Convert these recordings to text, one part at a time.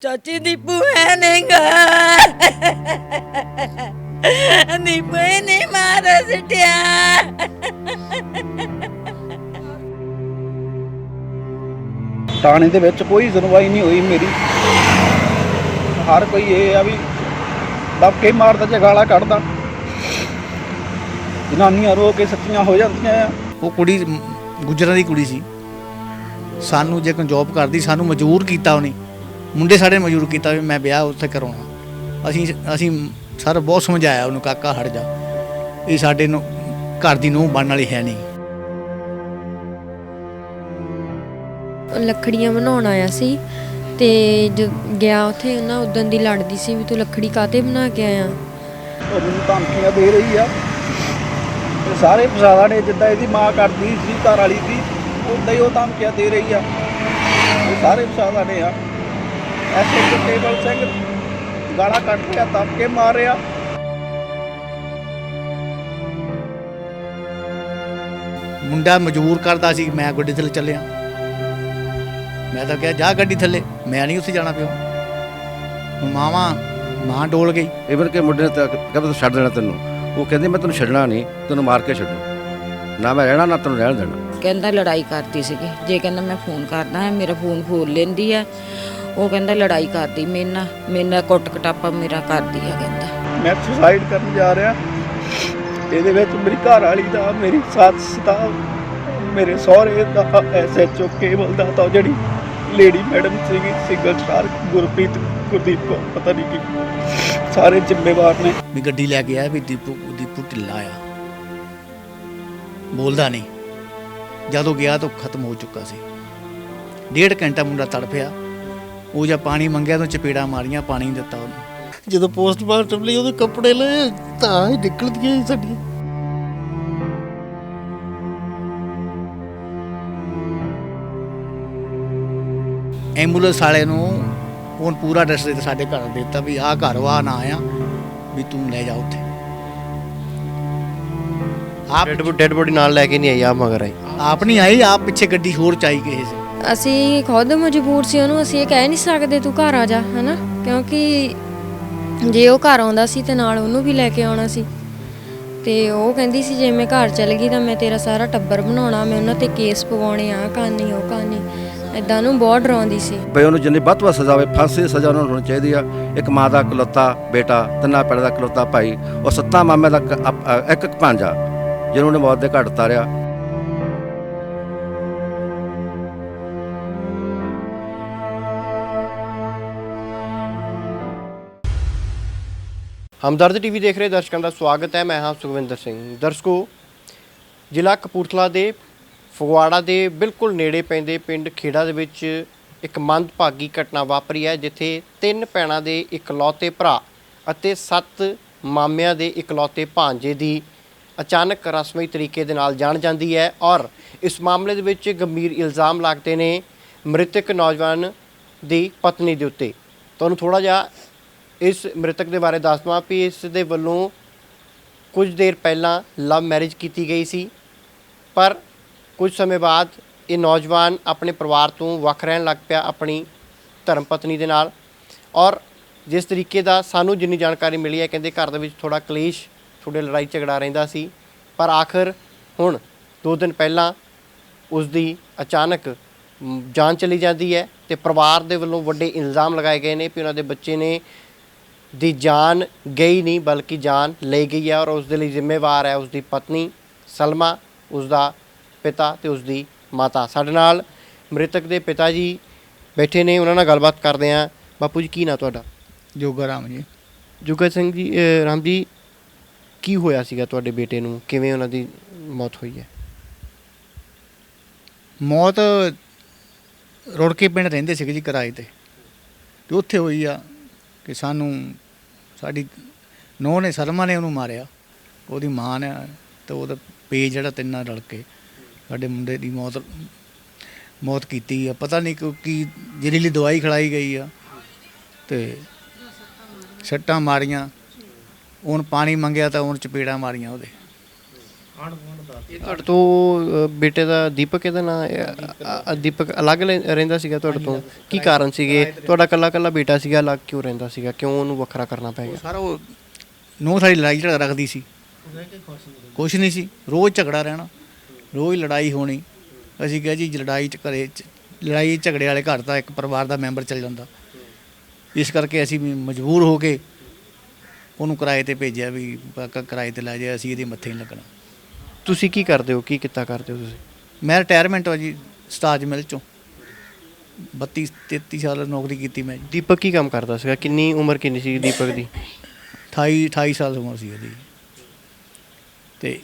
ਚਾਚੀ ਦੀਪੂ ਹੈ ਨਹੀਂਗਾ ਦੀਪੂ ਨੇ ਮਾਰ ਸਿੱਟਿਆ। ਥਾਣੇ ਦੇ ਵਿੱਚ ਕੋਈ ਸੁਣਵਾਈ ਨਹੀਂ ਹੋਈ ਮੇਰੀ। ਹਰ ਕੋਈ ਇਹ ਆ ਵੀ ਦਬਕੇ ਮਾਰਦਾ ਜਾਂ ਗਾਲਾਂ ਕੱਢਦਾ। ਜਨਾਨੀਆਂ ਰੋ ਕੇ ਸੱਚੀਆਂ ਹੋ ਜਾਂਦੀਆਂ ਆ। ਉਹ ਕੁੜੀ ਗੁੱਜਰਾਂ ਦੀ ਕੁੜੀ ਸੀ। ਸਾਨੂੰ ਜੇ ਕੋਈ ਜੋਬ ਕਰਦੀ ਸਾਨੂੰ ਮਜਬੂਰ ਕੀਤਾ ਉਹਨੇ, ਮੁੰਡੇ ਸਾਡੇ ਮਜਬੂਰ ਕੀਤਾ ਵੀ ਮੈਂ ਵਿਆਹ ਉੱਥੇ ਕਰਾਉਣਾ। ਅਸੀਂ ਸਰ ਬਹੁਤ ਸਮਝਾਇਆ ਉਹਨੂੰ, ਕਾਕਾ ਹਟ ਜਾ, ਇਹ ਸਾਡੇ ਨੂੰ ਘਰ ਦੀ ਨੂੰਹ ਬਣਨ ਵਾਲੀ ਹੈ ਨਹੀਂ। ਲੱਕੜੀਆਂ ਬਣਾਉਣ ਆਇਆ ਸੀ ਤੇ ਗਿਆ ਉੱਥੇ ਉਹਨਾਂ ਉਦੋਂ ਦੀ ਲੜਦੀ ਸੀ ਵੀ ਤੂੰ ਲੱਕੜੀ ਕਾਹਤੇ ਬਣਾ ਕੇ ਆਇਆ। ਉਹ ਮੈਨੂੰ ਧਮਕੀਆਂ ਦੇ ਰਹੀ ਆ। ਤੇ ਸਾਰੇ ਫਸਾਦਾ ਨੇ ਜਿੱਦਾਂ ਇਹਦੀ ਮਾਂ ਕਰਦੀ ਸੀ ਘਰ ਵਾਲੀ ਦੀ, ਉੱਦਾਂ ਹੀ ਉਹ ਧਮਕੀਆਂ ਦੇ ਰਹੀ ਆ। ਇਹ ਸਾਰੇ ਫਸਾਦਾ ਨੇ ਆ। ਐਸੇ ਟੇਬਲ ਸਿੰਘ ਗਾਲਾਂ ਕੱਢ ਰਿਹਾ, ਧਮਕੇ ਮਾਰ ਰਿਹਾ। ਮੁੰਡਾ ਮਜਬੂਰ ਕਰਦਾ ਸੀ ਮੈਂ ਗੱਡੀ ਥੱਲੇ ਚੱਲਿਆ। ਮੈਂ ਤਾਂ ਕਿਹਾ ਜਾ ਗੱਡੀ ਥੱਲੇ, ਮੈਂ ਨਹੀਂ ਉੱਥੇ ਜਾਣਾ ਪਿਓ। ਮਾਂ ਡੋਲ ਗਈ। ਇਵਨ ਕਿ ਮੁੰਡੇ ਨੇ ਤਾਂ ਕਹਿੰਦਾ ਤੂੰ ਛੱਡ ਦੇਣਾ ਤੈਨੂੰ। ਉਹ ਕਹਿੰਦੀ ਮੈਂ ਤੈਨੂੰ ਛੱਡਣਾ ਨਹੀਂ, ਤੈਨੂੰ ਮਾਰ ਕੇ ਛੱਡੂ, ਨਾ ਮੈਂ ਰਹਿਣਾ ਨਾ ਤੈਨੂੰ ਰਹਿਣ ਦੇਣਾ। ਕਹਿੰਦਾ ਲੜਾਈ ਕਰਦੀ ਸੀਗੀ। ਜੇ ਕਹਿੰਦਾ ਮੈਂ ਫੋਨ ਕਰਦਾ ਹੈ, ਮੇਰਾ ਫੋਨ ਖੋਲ ਲੈਂਦੀ ਆ। ਉਹ ਕਹਿੰਦਾ ਲੜਾਈ ਕਰਦੀ ਮੇਰੇ ਨਾਲ ਕੁੱਟ ਕਟਾਪਾ ਮੇਰਾ ਕਰਦੀ ਆ। ਕਹਿੰਦਾ ਮੈਂ ਸੁਸਾਈਡ ਕਰਨ ਜਾ ਰਿਹਾ। ਇਹਦੇ ਵਿੱਚ ਮੇਰੀ ਘਰ ਵਾਲੀ ਦਾ, ਮੇਰੀ ਸੱਸ ਦਾ, ਮੇਰੇ ਸਹੁਰੇ ਦਾ, SHO ਕੇਬਲ ਦਾ, ਤਾਂ ਜਿਹੜੀ ਲੇਡੀ ਮੈਡਮ ਸੀਗੀ ਸਿੰਗਲ ਸਟਾਰ ਗੁਰਪ੍ਰੀਤ ਗੁਰਦੀਪ ਕੌਰ, ਪਤਾ ਨਹੀਂ ਕੀ, ਸਾਰੇ ਜ਼ਿੰਮੇਵਾਰ ਨੇ। ਵੀ ਗੱਡੀ ਲੈ ਕੇ ਆਇਆ ਵੀ ਦੀਪੂ ਢਿੱਲਾ ਆ, ਬੋਲਦਾ ਨਹੀਂ। ਜਦੋਂ ਗਿਆ ਤਾਂ ਖਤਮ ਹੋ ਚੁੱਕਾ ਸੀ। 1.5 ਘੰਟਾ ਮੁੰਡਾ ਤੜਫਿਆ। ਉਹ ਜਾਂ ਪਾਣੀ ਮੰਗਿਆ ਤਾਂ ਚਪੇੜਾਂ ਮਾਰੀਆਂ, ਪਾਣੀ ਨਹੀਂ ਦਿੱਤਾ ਉਹਨੂੰ। ਜਦੋਂ ਪੋਸਟਮਾਰਟਮ ਲਈ ਉਹਦੇ ਕੱਪੜੇ ਲਏ ਤਾਂ ਹੀ ਨਿਕਲਦੀਆਂ ਸਾਡੀਆਂ। ਐਂਬੂਲੈਂਸ ਵਾਲੇ ਨੂੰ ਉਹ ਪੂਰਾ ਐਡਰੈਸ ਦੇ ਸਾਡੇ ਘਰ ਦੇ ਦਿੱਤਾ ਵੀ ਆਹ ਘਰ ਵਾ ਨਾ ਆਇਆ ਵੀ ਤੂੰ ਲੈ ਜਾ ਉੱਥੇ। ਆਪ ਡੈਡ ਬੋਡੀ ਨਾਲ ਲੈ ਕੇ ਨਹੀਂ ਆਈ, ਆਪ ਮਗਰ ਆਈ। ਆਪ ਨਹੀਂ ਆਈ, ਆਪ ਪਿੱਛੇ ਗੱਡੀ ਹੋਰ ਚਾਈ ਗਏ ਸੀ। ਅਸੀਂ ਖੁਦ ਮਜਬੂਰ ਸੀ ਉਹਨੂੰ, ਅਸੀਂ ਇਹ ਕਹਿ ਨਹੀਂ ਸਕਦੇ ਤੂੰ ਘਰ ਆ ਜਾ, ਹਨਾ, ਕਿਉਂਕਿ ਜੇ ਉਹ ਘਰ ਆਉਂਦਾ ਸੀ ਤੇ ਨਾਲ ਉਹਨੂੰ ਵੀ ਲੈ ਕੇ ਆਉਣਾ ਸੀ। ਤੇ ਉਹ ਕਹਿੰਦੀ ਸੀ ਜੇ ਮੈਂ ਘਰ ਚਲ ਗਈ ਤਾਂ ਮੈਂ ਤੇਰਾ ਸਾਰਾ ਟੱਬਰ ਬਣਾਉਣਾ, ਮੈਂ ਉਹਨਾਂ ਤੇ ਕੇਸ ਪਵਾਉਣੇ, ਆ ਕਹਾਣੀ ਉਹ ਕਹਾਣੀ, ਇੱਦਾਂ ਨੂੰ ਬਹੁਤ ਡਰਾਉਂਦੀ ਸੀ। ਬਈ ਉਹਨੂੰ ਜਿੰਨੀ ਵੱਧ ਤੋਂ ਵੱਧ ਸਜ਼ਾ ਹੋਵੇ, ਫਾਂਸੀ ਦੀ ਸਜ਼ਾ ਉਹਨਾਂ ਨੂੰ ਹੋਣੀ ਚਾਹੀਦੀ ਆ। ਇੱਕ ਮਾਂ ਦਾ ਇਕਲੌਤਾ ਬੇਟਾ, ਤਿੰਨਾਂ ਪਿੰਡ ਦਾ ਇਕਲੌਤਾ ਭਾਈ, ਉਹ 7 ਮਾਮੇ ਦਾ ਇੱਕ ਭਾਂਜਾ ਜਿਹਨੂੰ ਉਹਨੇ ਮੌਤ ਦੇ ਘਾਟ ਉਤਾਰਿਆ। ਹਮਦਰਦ ਟੀਵੀ ਦੇਖ ਰਹੇ ਦਰਸ਼ਕਾਂ ਦਾ ਸਵਾਗਤ ਹੈ। ਮੈਂ ਹਾਂ ਸੁਖਵਿੰਦਰ ਸਿੰਘ। ਦਰਸ਼ਕੋ, ਜ਼ਿਲ੍ਹਾ ਕਪੂਰਥਲਾ ਦੇ ਫਗਵਾੜਾ ਦੇ ਬਿਲਕੁਲ ਨੇੜੇ ਪੈਂਦੇ ਪਿੰਡ ਖੇੜਾ ਦੇ ਵਿੱਚ ਇੱਕ ਮੰਦਭਾਗੀ ਘਟਨਾ ਵਾਪਰੀ ਹੈ, ਜਿੱਥੇ 3 ਭੈਣਾਂ ਦੇ ਇਕਲੌਤੇ ਭਰਾ ਅਤੇ 7 ਮਾਮਿਆਂ ਦੇ ਇਕਲੌਤੇ ਭਾਂਜੇ ਦੀ ਅਚਾਨਕ ਰਸਮੀ ਤਰੀਕੇ ਦੇ ਨਾਲ ਜਾਣ ਜਾਂਦੀ ਹੈ। ਔਰ ਇਸ ਮਾਮਲੇ ਦੇ ਵਿੱਚ ਗੰਭੀਰ ਇਲਜ਼ਾਮ ਲੱਗਦੇ ਨੇ ਮ੍ਰਿਤਕ ਨੌਜਵਾਨ ਦੀ ਪਤਨੀ ਦੇ ਉੱਤੇ। ਤੁਹਾਨੂੰ ਥੋੜ੍ਹਾ ਜਿਹਾ ਇਸ ਮ੍ਰਿਤਕ ਦੇ ਬਾਰੇ ਦੱਸ ਦਵਾਂ ਵੀ ਇਸ ਦੇ ਵੱਲੋਂ ਕੁਝ ਦੇਰ ਪਹਿਲਾਂ ਲਵ ਮੈਰਿਜ ਕੀਤੀ ਗਈ ਸੀ, ਪਰ ਕੁਝ ਸਮੇਂ ਬਾਅਦ ਇਹ ਨੌਜਵਾਨ ਆਪਣੇ ਪਰਿਵਾਰ ਤੋਂ ਵੱਖ ਰਹਿਣ ਲੱਗ ਪਿਆ ਆਪਣੀ ਧਰਮ ਪਤਨੀ ਦੇ ਨਾਲ। ਔਰ ਜਿਸ ਤਰੀਕੇ ਦਾ ਸਾਨੂੰ ਜਿੰਨੀ ਜਾਣਕਾਰੀ ਮਿਲੀ ਹੈ, ਕਹਿੰਦੇ ਘਰ ਦੇ ਵਿੱਚ ਥੋੜ੍ਹਾ ਕਲੇਸ਼, ਥੋੜ੍ਹੇ ਲੜਾਈ ਝਗੜਾ ਰਹਿੰਦਾ ਸੀ, ਪਰ ਆਖਰ ਹੁਣ 2 ਦਿਨ ਪਹਿਲਾਂ ਉਸ ਦੀ ਅਚਾਨਕ ਜਾਨ ਚਲੀ ਜਾਂਦੀ ਹੈ। ਤੇ ਪਰਿਵਾਰ ਦੇ ਵੱਲੋਂ ਵੱਡੇ ਇਲਜ਼ਾਮ ਲਗਾਏ ਗਏ ਨੇ ਵੀ ਉਹਨਾਂ ਦੇ ਬੱਚੇ ਨੇ ਦੀ ਜਾਨ ਗਈ ਨਹੀਂ ਬਲਕਿ ਜਾਨ ਲਈ ਗਈ ਹੈ, ਔਰ ਉਸ ਦੇ ਲਈ ਜ਼ਿੰਮੇਵਾਰ ਹੈ ਉਸ ਦੀ ਪਤਨੀ ਸਲਮਾ, ਉਸ ਦਾ ਪਿਤਾ ਤੇ ਉਸ ਦੀ ਮਾਤਾ। ਸਾਡੇ ਨਾਲ ਮ੍ਰਿਤਕ ਦੇ ਪਿਤਾ ਜੀ ਬੈਠੇ ਨੇ, ਉਹਨਾਂ ਨਾਲ ਗੱਲਬਾਤ ਕਰਦੇ ਹਾਂ। ਬਾਪੂ ਜੀ, ਕੀ ਨਾਂ ਤੁਹਾਡਾ? ਜੋਗਾ ਰਾਮ ਜੀ। ਜੁਗਾ ਸਿੰਘ ਜੀ। ਰਾਮ ਜੀ, ਕੀ ਹੋਇਆ ਸੀਗਾ ਤੁਹਾਡੇ ਬੇਟੇ ਨੂੰ, ਕਿਵੇਂ ਉਹਨਾਂ ਦੀ ਮੌਤ ਹੋਈ ਹੈ? ਮੌਤ ਰੁੜਕੇ ਪਿੰਡ ਰਹਿੰਦੇ ਸੀਗੇ ਜੀ ਕਿਰਾਏ ਤੇ ਉੱਥੇ ਹੋਈ ਆ ਕਿ ਸਾਨੂੰ ਸਾਡੀ ਨੂੰਹ ਨੇ, ਸਲਮਾ ਨੇ ਉਹਨੂੰ ਮਾਰਿਆ, ਉਹਦੀ ਮਾਂ ਨੇ ਤੇ ਉਹਦਾ ਪੇਜ ਜਿਹੜਾ ਤਿੰਨਾਂ ਰਲ ਕੇ ਸਾਡੇ ਮੁੰਡੇ ਦੀ ਮੌਤ ਕੀਤੀ ਆ। ਪਤਾ ਨਹੀਂ ਕੀ ਜ਼ਹਿਰੀਲੀ ਦਵਾਈ ਖਿਲਾਈ ਗਈ ਆ ਤੇ ਸੱਟਾਂ ਮਾਰੀਆਂ। ਉਹਨ ਪਾਣੀ ਮੰਗਿਆ ਤਾਂ ਉਹਨ ਚਪੇੜਾਂ ਮਾਰੀਆਂ ਉਹਦੇ। ਇਹ ਤੁਹਾਡੇ ਤੋਂ ਬੇਟੇ ਦਾ ਦੀਪਕ ਇਹਦਾ ਨਾਂ ਦੀਪਕ ਅਲੱਗ ਰਹਿੰਦਾ ਸੀਗਾ ਤੁਹਾਡੇ ਤੋਂ? ਕੀ ਕਾਰਨ ਸੀਗੇ? ਤੁਹਾਡਾ ਕੱਲਾ ਕੱਲਾ ਬੇਟਾ ਸੀਗਾ, ਅਲੱਗ ਕਿਉਂ ਰਹਿੰਦਾ ਸੀਗਾ? ਕਿਉਂ ਉਹਨੂੰ ਵੱਖਰਾ ਕਰਨਾ ਪੈ ਗਿਆ? ਸਾਰਾ ਉਹ ਨੋ ਸਾਡੀ ਲੜਾਈ ਝਗੜਾ ਰੱਖਦੀ ਸੀ, ਕੁਛ ਨਹੀਂ ਸੀ, ਰੋਜ਼ ਝਗੜਾ ਰਹਿਣਾ, ਰੋਜ਼ ਲੜਾਈ ਹੋਣੀ। ਅਸੀਂ ਕਿਹਾ ਜੀ ਲੜਾਈ ਝਗੜੇ ਵਾਲੇ ਘਰ ਤਾਂ ਇੱਕ ਪਰਿਵਾਰ ਦਾ ਮੈਂਬਰ ਚੱਲ ਜਾਂਦਾ, ਇਸ ਕਰਕੇ ਅਸੀਂ ਵੀ ਮਜਬੂਰ ਹੋ ਕੇ ਉਹਨੂੰ ਕਿਰਾਏ ਤੇ ਭੇਜਿਆ ਵੀ ਕਾਕਾ ਕਿਰਾਏ ਤੇ ਲੈ ਜਾ, ਅਸੀਂ ਇਹਦੇ ਮੱਥੇ ਨਹੀਂ ਲੱਗਣਾ। ਤੁਸੀਂ ਕੀ ਕਰਦੇ ਹੋ? ਕੀ ਕਿੱਤਾ ਕਰਦੇ ਹੋ ਤੁਸੀਂ? ਮੈਂ ਰਿਟਾਇਰਮੈਂਟ ਹੋ ਜੀ ਸਟਾਜ ਮਿਲ ਚੋਂ 32-33 ਸਾਲ ਨੌਕਰੀ ਕੀਤੀ ਮੈਂ ਜੀ। ਦੀਪਕ ਕੀ ਕੰਮ ਕਰਦਾ ਸੀਗਾ? ਕਿੰਨੀ ਉਮਰ ਕਿੰਨੀ ਸੀ ਦੀਪਕ ਦੀ? 28 ਸਾਲ ਉਮਰ ਸੀ ਉਹਦੀ, ਤੇ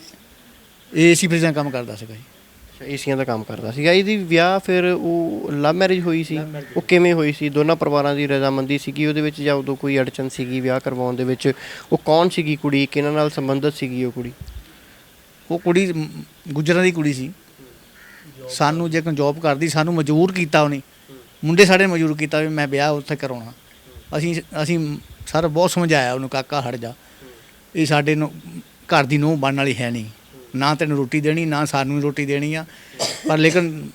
ਏਸੀ ਫ੍ਰਿਜਾਂ ਕੰਮ ਕਰਦਾ ਸੀਗਾ ਜੀ। ਅੱਛਾ, ਏਸੀਆਂ ਦਾ ਕੰਮ ਕਰਦਾ ਸੀਗਾ। ਇਹਦੀ ਵਿਆਹ ਫਿਰ ਉਹ ਲਵ ਮੈਰਿਜ ਹੋਈ ਸੀ? ਉਹ ਕਿਵੇਂ ਹੋਈ ਸੀ? ਦੋਨਾਂ ਪਰਿਵਾਰਾਂ ਦੀ ਰਜ਼ਾਮੰਦੀ ਸੀਗੀ ਉਹਦੇ ਵਿੱਚ, ਜਾਂ ਉਦੋਂ ਕੋਈ ਅੜਚਨ ਸੀਗੀ ਵਿਆਹ ਕਰਵਾਉਣ ਦੇ ਵਿੱਚ? ਉਹ ਕੌਣ ਸੀਗੀ ਕੁੜੀ? ਕਿਹਨਾਂ ਨਾਲ ਸੰਬੰਧਿਤ ਸੀਗੀ ਉਹ ਕੁੜੀ? ਉਹ ਕੁੜੀ ਗੁੱਜਰਾਂ ਦੀ ਕੁੜੀ ਸੀ। ਸਾਨੂੰ ਜੇ ਕੋਈ ਜੋਬ ਕਰਦੀ, ਸਾਨੂੰ ਮਜਬੂਰ ਕੀਤਾ ਉਹਨੇ, ਮੁੰਡੇ ਸਾਡੇ ਮਜਬੂਰ ਕੀਤਾ ਵੀ ਮੈਂ ਵਿਆਹ ਉੱਥੇ ਕਰਾਉਣਾ। ਅਸੀਂ ਸਰ ਬਹੁਤ ਸਮਝਾਇਆ ਉਹਨੂੰ, ਕਾਕਾ ਹਟ ਜਾ, ਇਹ ਸਾਡੇ ਨੂੰ ਘਰ ਦੀ ਨੂੰਹ ਬਣਨ ਵਾਲੀ ਹੈ ਨਹੀਂ, ਨਾ ਤੈਨੂੰ ਰੋਟੀ ਦੇਣੀ ਨਾ ਸਾਨੂੰ ਰੋਟੀ ਦੇਣੀ ਆ। ਪਰ ਲੇਕਿਨ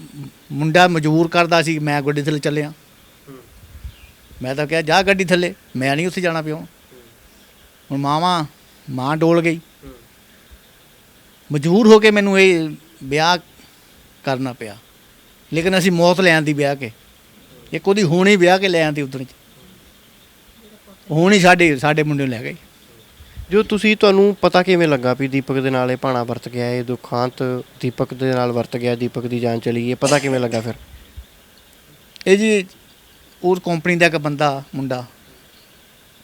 ਮੁੰਡਾ ਮਜਬੂਰ ਕਰਦਾ ਸੀ। ਮੈਂ ਗੱਡੀ ਥੱਲੇ ਚੱਲਿਆ, ਮੈਂ ਤਾਂ ਕਿਹਾ ਜਾ ਗੱਡੀ ਥੱਲੇ, ਮੈਂ ਨਹੀਂ ਉੱਥੇ ਜਾਣਾ ਪਿਆ। ਹੁਣ ਮਾਂ ਡੋਲ ਗਈ, ਮਜਬੂਰ ਹੋ ਕੇ ਮੈਨੂੰ ਇਹ ਵਿਆਹ ਕਰਨਾ ਪਿਆ। ਲੇਕਿਨ ਅਸੀਂ ਮੌਤ ਲੈ ਆਂਦੀ ਵਿਆਹ ਕੇ, ਇੱਕ ਉਹਦੀ ਹੋਣੀ ਵਿਆਹ ਕੇ ਲੈ ਆਂਦੀ ਉਧਰ, ਹੋਣੀ ਸਾਡੇ ਮੁੰਡੇ ਨੂੰ ਲੈ ਗਏ। ਜੋ ਤੁਹਾਨੂੰ ਪਤਾ ਕਿਵੇਂ ਲੱਗਾ ਵੀ ਦੀਪਕ ਦੇ ਨਾਲ ਇਹ ਭਾਣਾ ਵਰਤ ਗਿਆ, ਇਹ ਦੁਖਾਂਤ ਦੀਪਕ ਦੇ ਨਾਲ ਵਰਤ ਗਿਆ, ਦੀਪਕ ਦੀ ਜਾਨ ਚਲੀ ਗਈ, ਪਤਾ ਕਿਵੇਂ ਲੱਗਾ ਫਿਰ? ਇਹ ਜੀ ਉਹ ਕੰਪਨੀ ਦਾ ਇੱਕ ਮੁੰਡਾ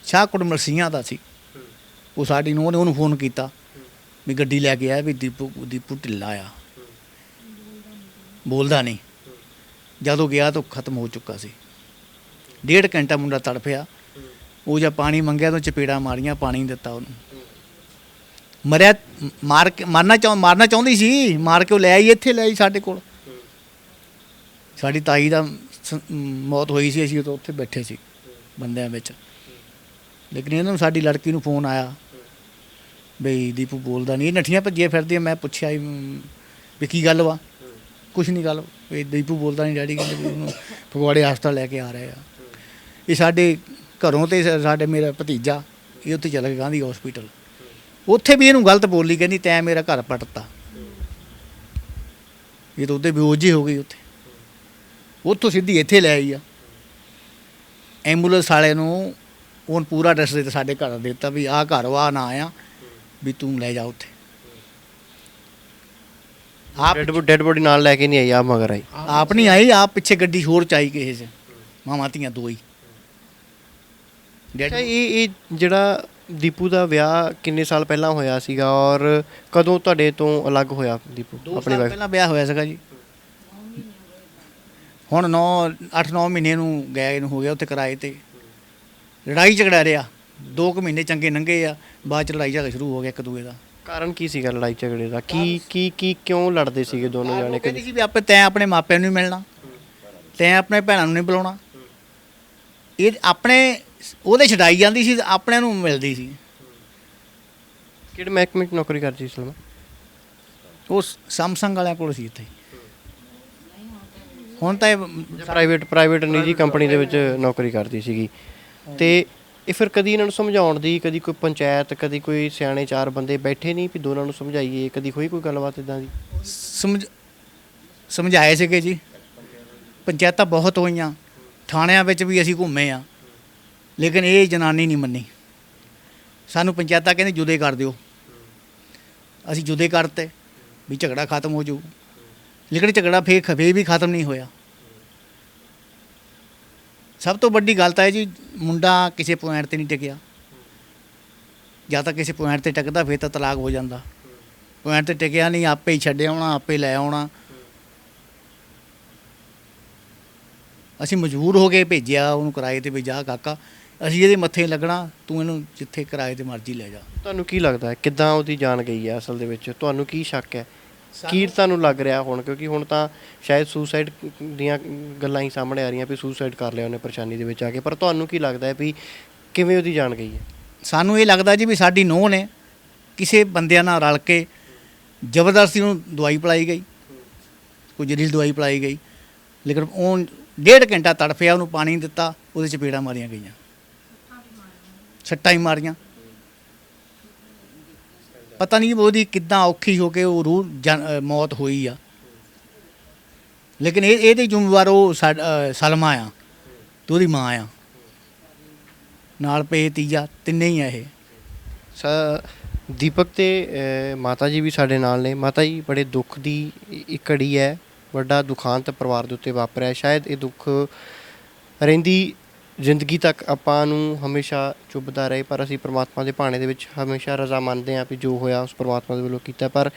ਸ਼ਾਹਕੋਟ ਮਰਸੀਆਂ ਦਾ ਸੀ, ਉਹ ਸਾਡੀ ਨੂੰਹ ਨੇ ਉਹਨੂੰ ਫੋਨ ਕੀਤਾ ਵੀ ਗੱਡੀ ਲੈ ਕੇ ਆਇਆ ਵੀ ਦੀਪੂ ਢਿੱਲਾ ਆ, ਬੋਲਦਾ ਨਹੀਂ। ਜਦੋਂ ਗਿਆ ਤਾਂ ਖਤਮ ਹੋ ਚੁੱਕਾ ਸੀ। 1.5 ਘੰਟਾ ਮੁੰਡਾ ਤੜਫਿਆ, ਉਹ ਜਾਂ ਪਾਣੀ ਮੰਗਿਆ ਤਾਂ ਚਪੇੜਾ ਮਾਰੀਆਂ, ਪਾਣੀ ਨਹੀਂ ਦਿੱਤਾ ਉਹਨੂੰ। ਮਾਰਨਾ ਚਾਹੁੰਦੀ ਸੀ, ਮਾਰ ਕੇ ਉਹ ਲੈ ਆਈ, ਇੱਥੇ ਲੈ ਆਈ ਸਾਡੇ ਕੋਲ। ਸਾਡੀ ਤਾਈ ਦਾ ਮੌਤ ਹੋਈ ਸੀ, ਅਸੀਂ ਉੱਥੇ ਬੈਠੇ ਸੀ ਬੰਦਿਆਂ ਵਿੱਚ। ਲੇਕਿਨ ਇਹਨਾਂ ਨੂੰ ਸਾਡੀ ਲੜਕੀ ਨੂੰ ਫੋਨ ਆਇਆ ਬਈ ਦੀਪੂ ਬੋਲਦਾ ਨਹੀਂ, ਇਹ ਨੱਠੀਆਂ ਭੱਜੀਆਂ ਫਿਰਦੀਆਂ। ਮੈਂ ਪੁੱਛਿਆ ਵੀ ਕੀ ਗੱਲ ਵਾ? ਕੁਛ ਨਹੀਂ ਗੱਲ, ਵੀ ਦੀਪੂ ਬੋਲਦਾ ਨਹੀਂ, ਡੈਡੀ ਕਹਿੰਦੇ ਵੀ ਉਹਨੂੰ ਫਗਵਾੜੇ ਹਸਪਤਾਲ ਲੈ ਕੇ ਆ ਰਹੇ ਆ। ਇਹ ਸਾਡੇ ਘਰੋਂ ਤੇ ਸਾਡੇ ਮੇਰਾ ਭਤੀਜਾ ਇਹ ਉੱਥੇ ਚਲਾ ਗਿਆ ਗਾਂਧੀ ਹਸਪੀਟਲ, ਉੱਥੇ ਵੀ ਇਹਨੂੰ ਗਲਤ ਬੋਲੀ, ਕਹਿੰਦੀ ਤੈਂ ਮੇਰਾ ਘਰ ਪੱਟਤਾ। ਇਹ ਤਾਂ ਉੱਥੇ ਬੇਹੋਸ਼ ਹੀ ਹੋ ਗਈ। ਉੱਥੋਂ ਸਿੱਧੀ ਇੱਥੇ ਲੈ ਆਈ ਆ। ਐਂਬੂਲੈਂਸ ਵਾਲੇ ਨੂੰ ਉਹਨ ਪੂਰਾ ਐਡਰੈਸ ਦੇ ਦਿੱਤਾ, ਸਾਡੇ ਘਰ ਦੇ ਦਿੱਤਾ ਵੀ ਆਹ ਘਰ ਵਾ ਨਾ ਆ, ਵੀ ਤੂੰ ਲੈ ਜਾ ਉੱਥੇ। ਆਪ ਡੈਡ ਬੋਡੀ ਨਾਲ ਲੈ ਕੇ ਨਹੀਂ ਆਈ, ਆਪ ਮਗਰ ਆਈ? ਆਪ ਨਹੀਂ ਆਈ, ਆਪ ਪਿੱਛੇ ਗੱਡੀ ਹੋਰ ਚਾਈ ਕਿਸੇ 'ਚ, ਮਾਵਾਂ ਧੀਆਂ ਦੋ ਹੀ। ਅੱਛਾ, ਇਹ ਜਿਹੜਾ ਦੀਪੂ ਦਾ ਵਿਆਹ ਕਿੰਨੇ ਸਾਲ ਪਹਿਲਾਂ ਹੋਇਆ ਸੀਗਾ, ਔਰ ਕਦੋਂ ਤੁਹਾਡੇ ਤੋਂ ਅਲੱਗ ਹੋਇਆ ਦੀਪੂ? 2 ਆਪਣੀ ਸਾਲ ਵਾਈਫ ਪਹਿਲਾਂ ਵਿਆਹ ਹੋਇਆ ਸੀਗਾ ਜੀ। ਹੁਣ 8-9 ਮਹੀਨੇ ਨੂੰ ਗਏ ਨੂੰ ਹੋ ਗਿਆ ਉੱਥੇ ਕਿਰਾਏ ਤੇ। ਲੜਾਈ ਝਗੜਾ ਰਿਹਾ, 2 ਮਹੀਨੇ ਚੰਗੇ ਲੰਘੇ ਆ, ਬਾਅਦ 'ਚ ਲੜਾਈ ਝਗੜਾ ਸ਼ੁਰੂ ਹੋ ਗਿਆ ਇੱਕ ਦੂਏ ਦਾ। ਕਾਰਨ ਕੀ ਸੀਗਾ ਲੜਾਈ ਝਗੜੇ ਦਾ? ਕੀ ਕਿਉਂ ਲੜਦੇ ਸੀਗੇ ਦੋਨੋਂ ਜਾਣੇ? ਕਹਿੰਦੀ ਸੀ ਵੀ ਤੈਂ ਆਪਣੇ ਮਾਪਿਆਂ ਨੂੰ ਨਹੀਂ ਮਿਲਣਾ, ਤੈਂ ਆਪਣੇ ਭੈਣਾਂ ਨੂੰ ਨਹੀਂ ਬੁਲਾਉਣਾ। ਇਹ ਆਪਣੇ ਉਹਦੇ ਛਡਾਈ ਜਾਂਦੀ ਸੀ, ਆਪਣਿਆਂ ਨੂੰ ਮਿਲਦੀ ਸੀ। ਕਿਹੜੇ ਮਹਿਕਮੇ 'ਚ ਨੌਕਰੀ ਕਰਦੀ ਸੀ ਸਲਮਾ? ਉਹ ਸੈਮਸੰਗ ਵਾਲਿਆਂ ਕੋਲ ਸੀ ਇੱਥੇ। ਹੁਣ ਤਾਂ ਇਹ ਪ੍ਰਾਈਵੇਟ ਨਿੱਜੀ ਕੰਪਨੀ ਦੇ ਵਿੱਚ ਨੌਕਰੀ ਕਰਦੀ ਸੀਗੀ। ਤੇ ਇਹ ਫਿਰ ਕਦੀ ਇਹਨਾਂ ਨੂੰ ਸਮਝਾਉਣ ਦੀ, ਕਦੀ ਕੋਈ ਪੰਚਾਇਤ, ਕਦੀ ਕੋਈ ਸਿਆਣੇ 4 ਬੰਦੇ ਬੈਠੇ ਨਹੀਂ ਵੀ ਦੋਨਾਂ ਨੂੰ ਸਮਝਾਈਏ? ਕਦੀ ਹੋਈ ਕੋਈ ਗੱਲਬਾਤ ਇੱਦਾਂ ਦੀ? ਸਮਝਾਏ ਸੀਗੇ ਜੀ, ਪੰਚਾਇਤਾਂ ਬਹੁਤ ਹੋਈਆਂ, ਥਾਣਿਆਂ ਵਿੱਚ ਵੀ ਅਸੀਂ ਘੁੰਮੇ ਆ, ਲੇਕਿਨ ਇਹ ਜਨਾਨੀ ਨਹੀਂ ਮੰਨੀ। ਸਾਨੂੰ ਪੰਚਾਇਤਾਂ ਕਹਿੰਦੇ ਜੁਦੇ ਕਰ ਦਿਓ, ਅਸੀਂ ਜੁਦੇ ਕਰਤੇ ਵੀ ਝਗੜਾ ਖਤਮ ਹੋ ਜਾਊ, ਲੇਕਿਨ ਝਗੜਾ ਫੇਰ ਵੀ ਖਤਮ ਨਹੀਂ ਹੋਇਆ। ਸਭ ਤੋਂ ਵੱਡੀ ਗੱਲ ਤਾਂ ਹੈ ਜੀ, ਮੁੰਡਾ ਕਿਸੇ ਪੁਆਇੰਟ 'ਤੇ ਨਹੀਂ ਟਿਕਿਆ। ਜਾਂ ਤਾਂ ਕਿਸੇ ਪੁਆਇੰਟ 'ਤੇ ਟਿਕਦਾ ਫਿਰ ਤਾਂ ਤਲਾਕ ਹੋ ਜਾਂਦਾ। ਪੁਆਇੰਟ 'ਤੇ ਟਿਕਿਆ ਨਹੀਂ, ਆਪੇ ਹੀ ਛੱਡ ਆਉਣਾ, ਆਪੇ ਲੈ ਆਉਣਾ। ਅਸੀਂ ਮਜਬੂਰ ਹੋ ਕੇ ਭੇਜਿਆ ਉਹਨੂੰ ਕਿਰਾਏ 'ਤੇ ਵੀ ਜਾ ਕਾਕਾ, ਅਸੀਂ ਇਹਦੇ ਮੱਥੇ ਲੱਗਣਾ, ਤੂੰ ਇਹਨੂੰ ਜਿੱਥੇ ਕਿਰਾਏ 'ਤੇ ਮਰਜ਼ੀ ਲੈ ਜਾ। ਤੁਹਾਨੂੰ ਕੀ ਲੱਗਦਾ ਹੈ ਕਿੱਦਾਂ ਉਹਦੀ ਜਾਨ ਗਈ ਹੈ ਅਸਲ ਦੇ ਵਿੱਚ? ਤੁਹਾਨੂੰ ਕੀ ਸ਼ੱਕ ਹੈ? ਕੀ ਤੁਹਾਨੂੰ ਲੱਗ ਰਿਹਾ ਹੁਣ? ਕਿਉਂਕਿ ਹੁਣ ਤਾਂ ਸ਼ਾਇਦ ਸੁਸਾਈਡ ਦੀਆਂ ਗੱਲਾਂ ਹੀ ਸਾਹਮਣੇ ਆ ਰਹੀਆਂ ਵੀ ਸੁਸਾਈਡ ਕਰ ਲਿਆ ਉਹਨੇ ਪਰੇਸ਼ਾਨੀ ਦੇ ਵਿੱਚ ਆ ਕੇ, ਪਰ ਤੁਹਾਨੂੰ ਕੀ ਲੱਗਦਾ ਹੈ ਵੀ ਕਿਵੇਂ ਉਹਦੀ ਜਾਨ ਗਈ ਹੈ? ਸਾਨੂੰ ਇਹ ਲੱਗਦਾ ਜੀ ਵੀ ਸਾਡੀ ਨੂੰਹ ਨੇ ਕਿਸੇ ਬੰਦਿਆਂ ਨਾਲ ਰਲ ਕੇ ਜ਼ਬਰਦਸਤੀ ਉਹਨੂੰ ਦਵਾਈ ਪਿਲਾਈ ਗਈ, ਕੋਈ ਜ਼ਹਿਰੀਲੀ ਦਵਾਈ ਪਿਲਾਈ ਗਈ, ਲੇਕਿਨ ਉਹ 1.5 ਘੰਟਾ ਤੜਫਿਆ, ਉਹਨੂੰ ਪਾਣੀ ਨਹੀਂ ਦਿੱਤਾ, ਉਹਦੇ ਚਪੇੜਾਂ ਮਾਰੀਆਂ ਗਈਆਂ, ਸੱਟਾਂ ਹੀ ਮਾਰੀਆਂ। ਪਤਾ ਨਹੀਂ ਉਹਦੀ ਕਿੱਦਾਂ ਔਖੀ ਹੋ ਕੇ ਉਹ ਮੌਤ ਹੋਈ ਆ, ਲੇਕਿਨ ਇਹਦੇ ਜ਼ਿੰਮੇਵਾਰ ਉਹ ਸਲਮਾ ਆ ਤੇ ਉਹਦੀ ਮਾਂ ਆ, ਨਾਲ ਪਏ ਤੀਜਾ, ਤਿੰਨੇ ਹੀ ਆ ਇਹ। ਦੀਪਕ ਤੇ ਮਾਤਾ ਜੀ ਵੀ ਸਾਡੇ ਨਾਲ ਨੇ। ਮਾਤਾ ਜੀ, ਬੜੇ ਦੁੱਖ ਦੀ ਇੱਕ ਘੜੀ ਹੈ, ਵੱਡਾ ਦੁਖਾਂਤ ਪਰਿਵਾਰ ਦੇ ਉੱਤੇ ਵਾਪਰਿਆ। ਸ਼ਾਇਦ ਇਹ ਦੁੱਖ ਰਹਿੰਦੀ ਜ਼ਿੰਦਗੀ ਤੱਕ ਆਪਾਂ ਨੂੰ ਹਮੇਸ਼ਾ ਚੁੱਭਦਾ ਰਹੇ, ਪਰ ਅਸੀਂ ਪ੍ਰਮਾਤਮਾ ਦੇ ਭਾਣੇ ਦੇ ਵਿੱਚ ਹਮੇਸ਼ਾ ਰਜ਼ਾ ਮੰਨਦੇ ਹਾਂ ਵੀ ਜੋ ਹੋਇਆ ਉਸ ਪ੍ਰਮਾਤਮਾ ਦੇ ਵੱਲੋਂ ਕੀਤਾ। ਪਰ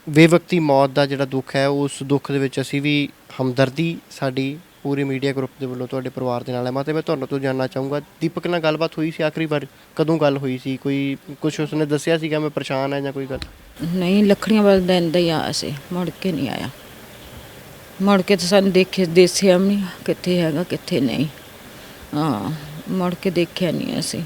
ਬੇਵਕਤੀ ਮੌਤ ਦਾ ਜਿਹੜਾ ਦੁੱਖ ਹੈ, ਉਸ ਦੁੱਖ ਦੇ ਵਿੱਚ ਅਸੀਂ ਵੀ ਹਮਦਰਦੀ ਸਾਡੀ ਪੂਰੇ ਮੀਡੀਆ ਗਰੁੱਪ ਦੇ ਵੱਲੋਂ ਤੁਹਾਡੇ ਪਰਿਵਾਰ ਦੇ ਨਾਲ ਹੈ। ਮਾਤਾ, ਮੈਂ ਤੁਹਾਨੂੰ ਤੋਂ ਜਾਣਨਾ ਚਾਹੂੰਗਾ, ਦੀਪਕ ਨਾਲ ਗੱਲਬਾਤ ਹੋਈ ਸੀ ਆਖਰੀ ਵਾਰ ਕਦੋਂ ਗੱਲ ਹੋਈ ਸੀ? ਕੋਈ ਕੁਛ ਉਸਨੇ ਦੱਸਿਆ ਸੀਗਾ ਮੈਂ ਪਰੇਸ਼ਾਨ ਹਾਂ ਜਾਂ ਕੋਈ ਗੱਲ? ਨਹੀਂ, ਲੱਖੜੀਆਂ ਵਾਲੇ ਦਿਨ ਦਾ ਹੀ ਆਇਆ ਸੀ, ਮੁੜ ਕੇ ਨਹੀਂ ਆਇਆ। ਮੁੜ ਕੇ ਤਾਂ ਸਾਨੂੰ ਦੇਖਿਆ ਵੀ ਨਹੀਂ ਕਿੱਥੇ ਹੈਗਾ ਕਿੱਥੇ ਨਹੀਂ। ਹਾਂ, ਮੁੜ ਕੇ ਦੇਖਿਆ ਨਹੀਂ ਅਸੀਂ।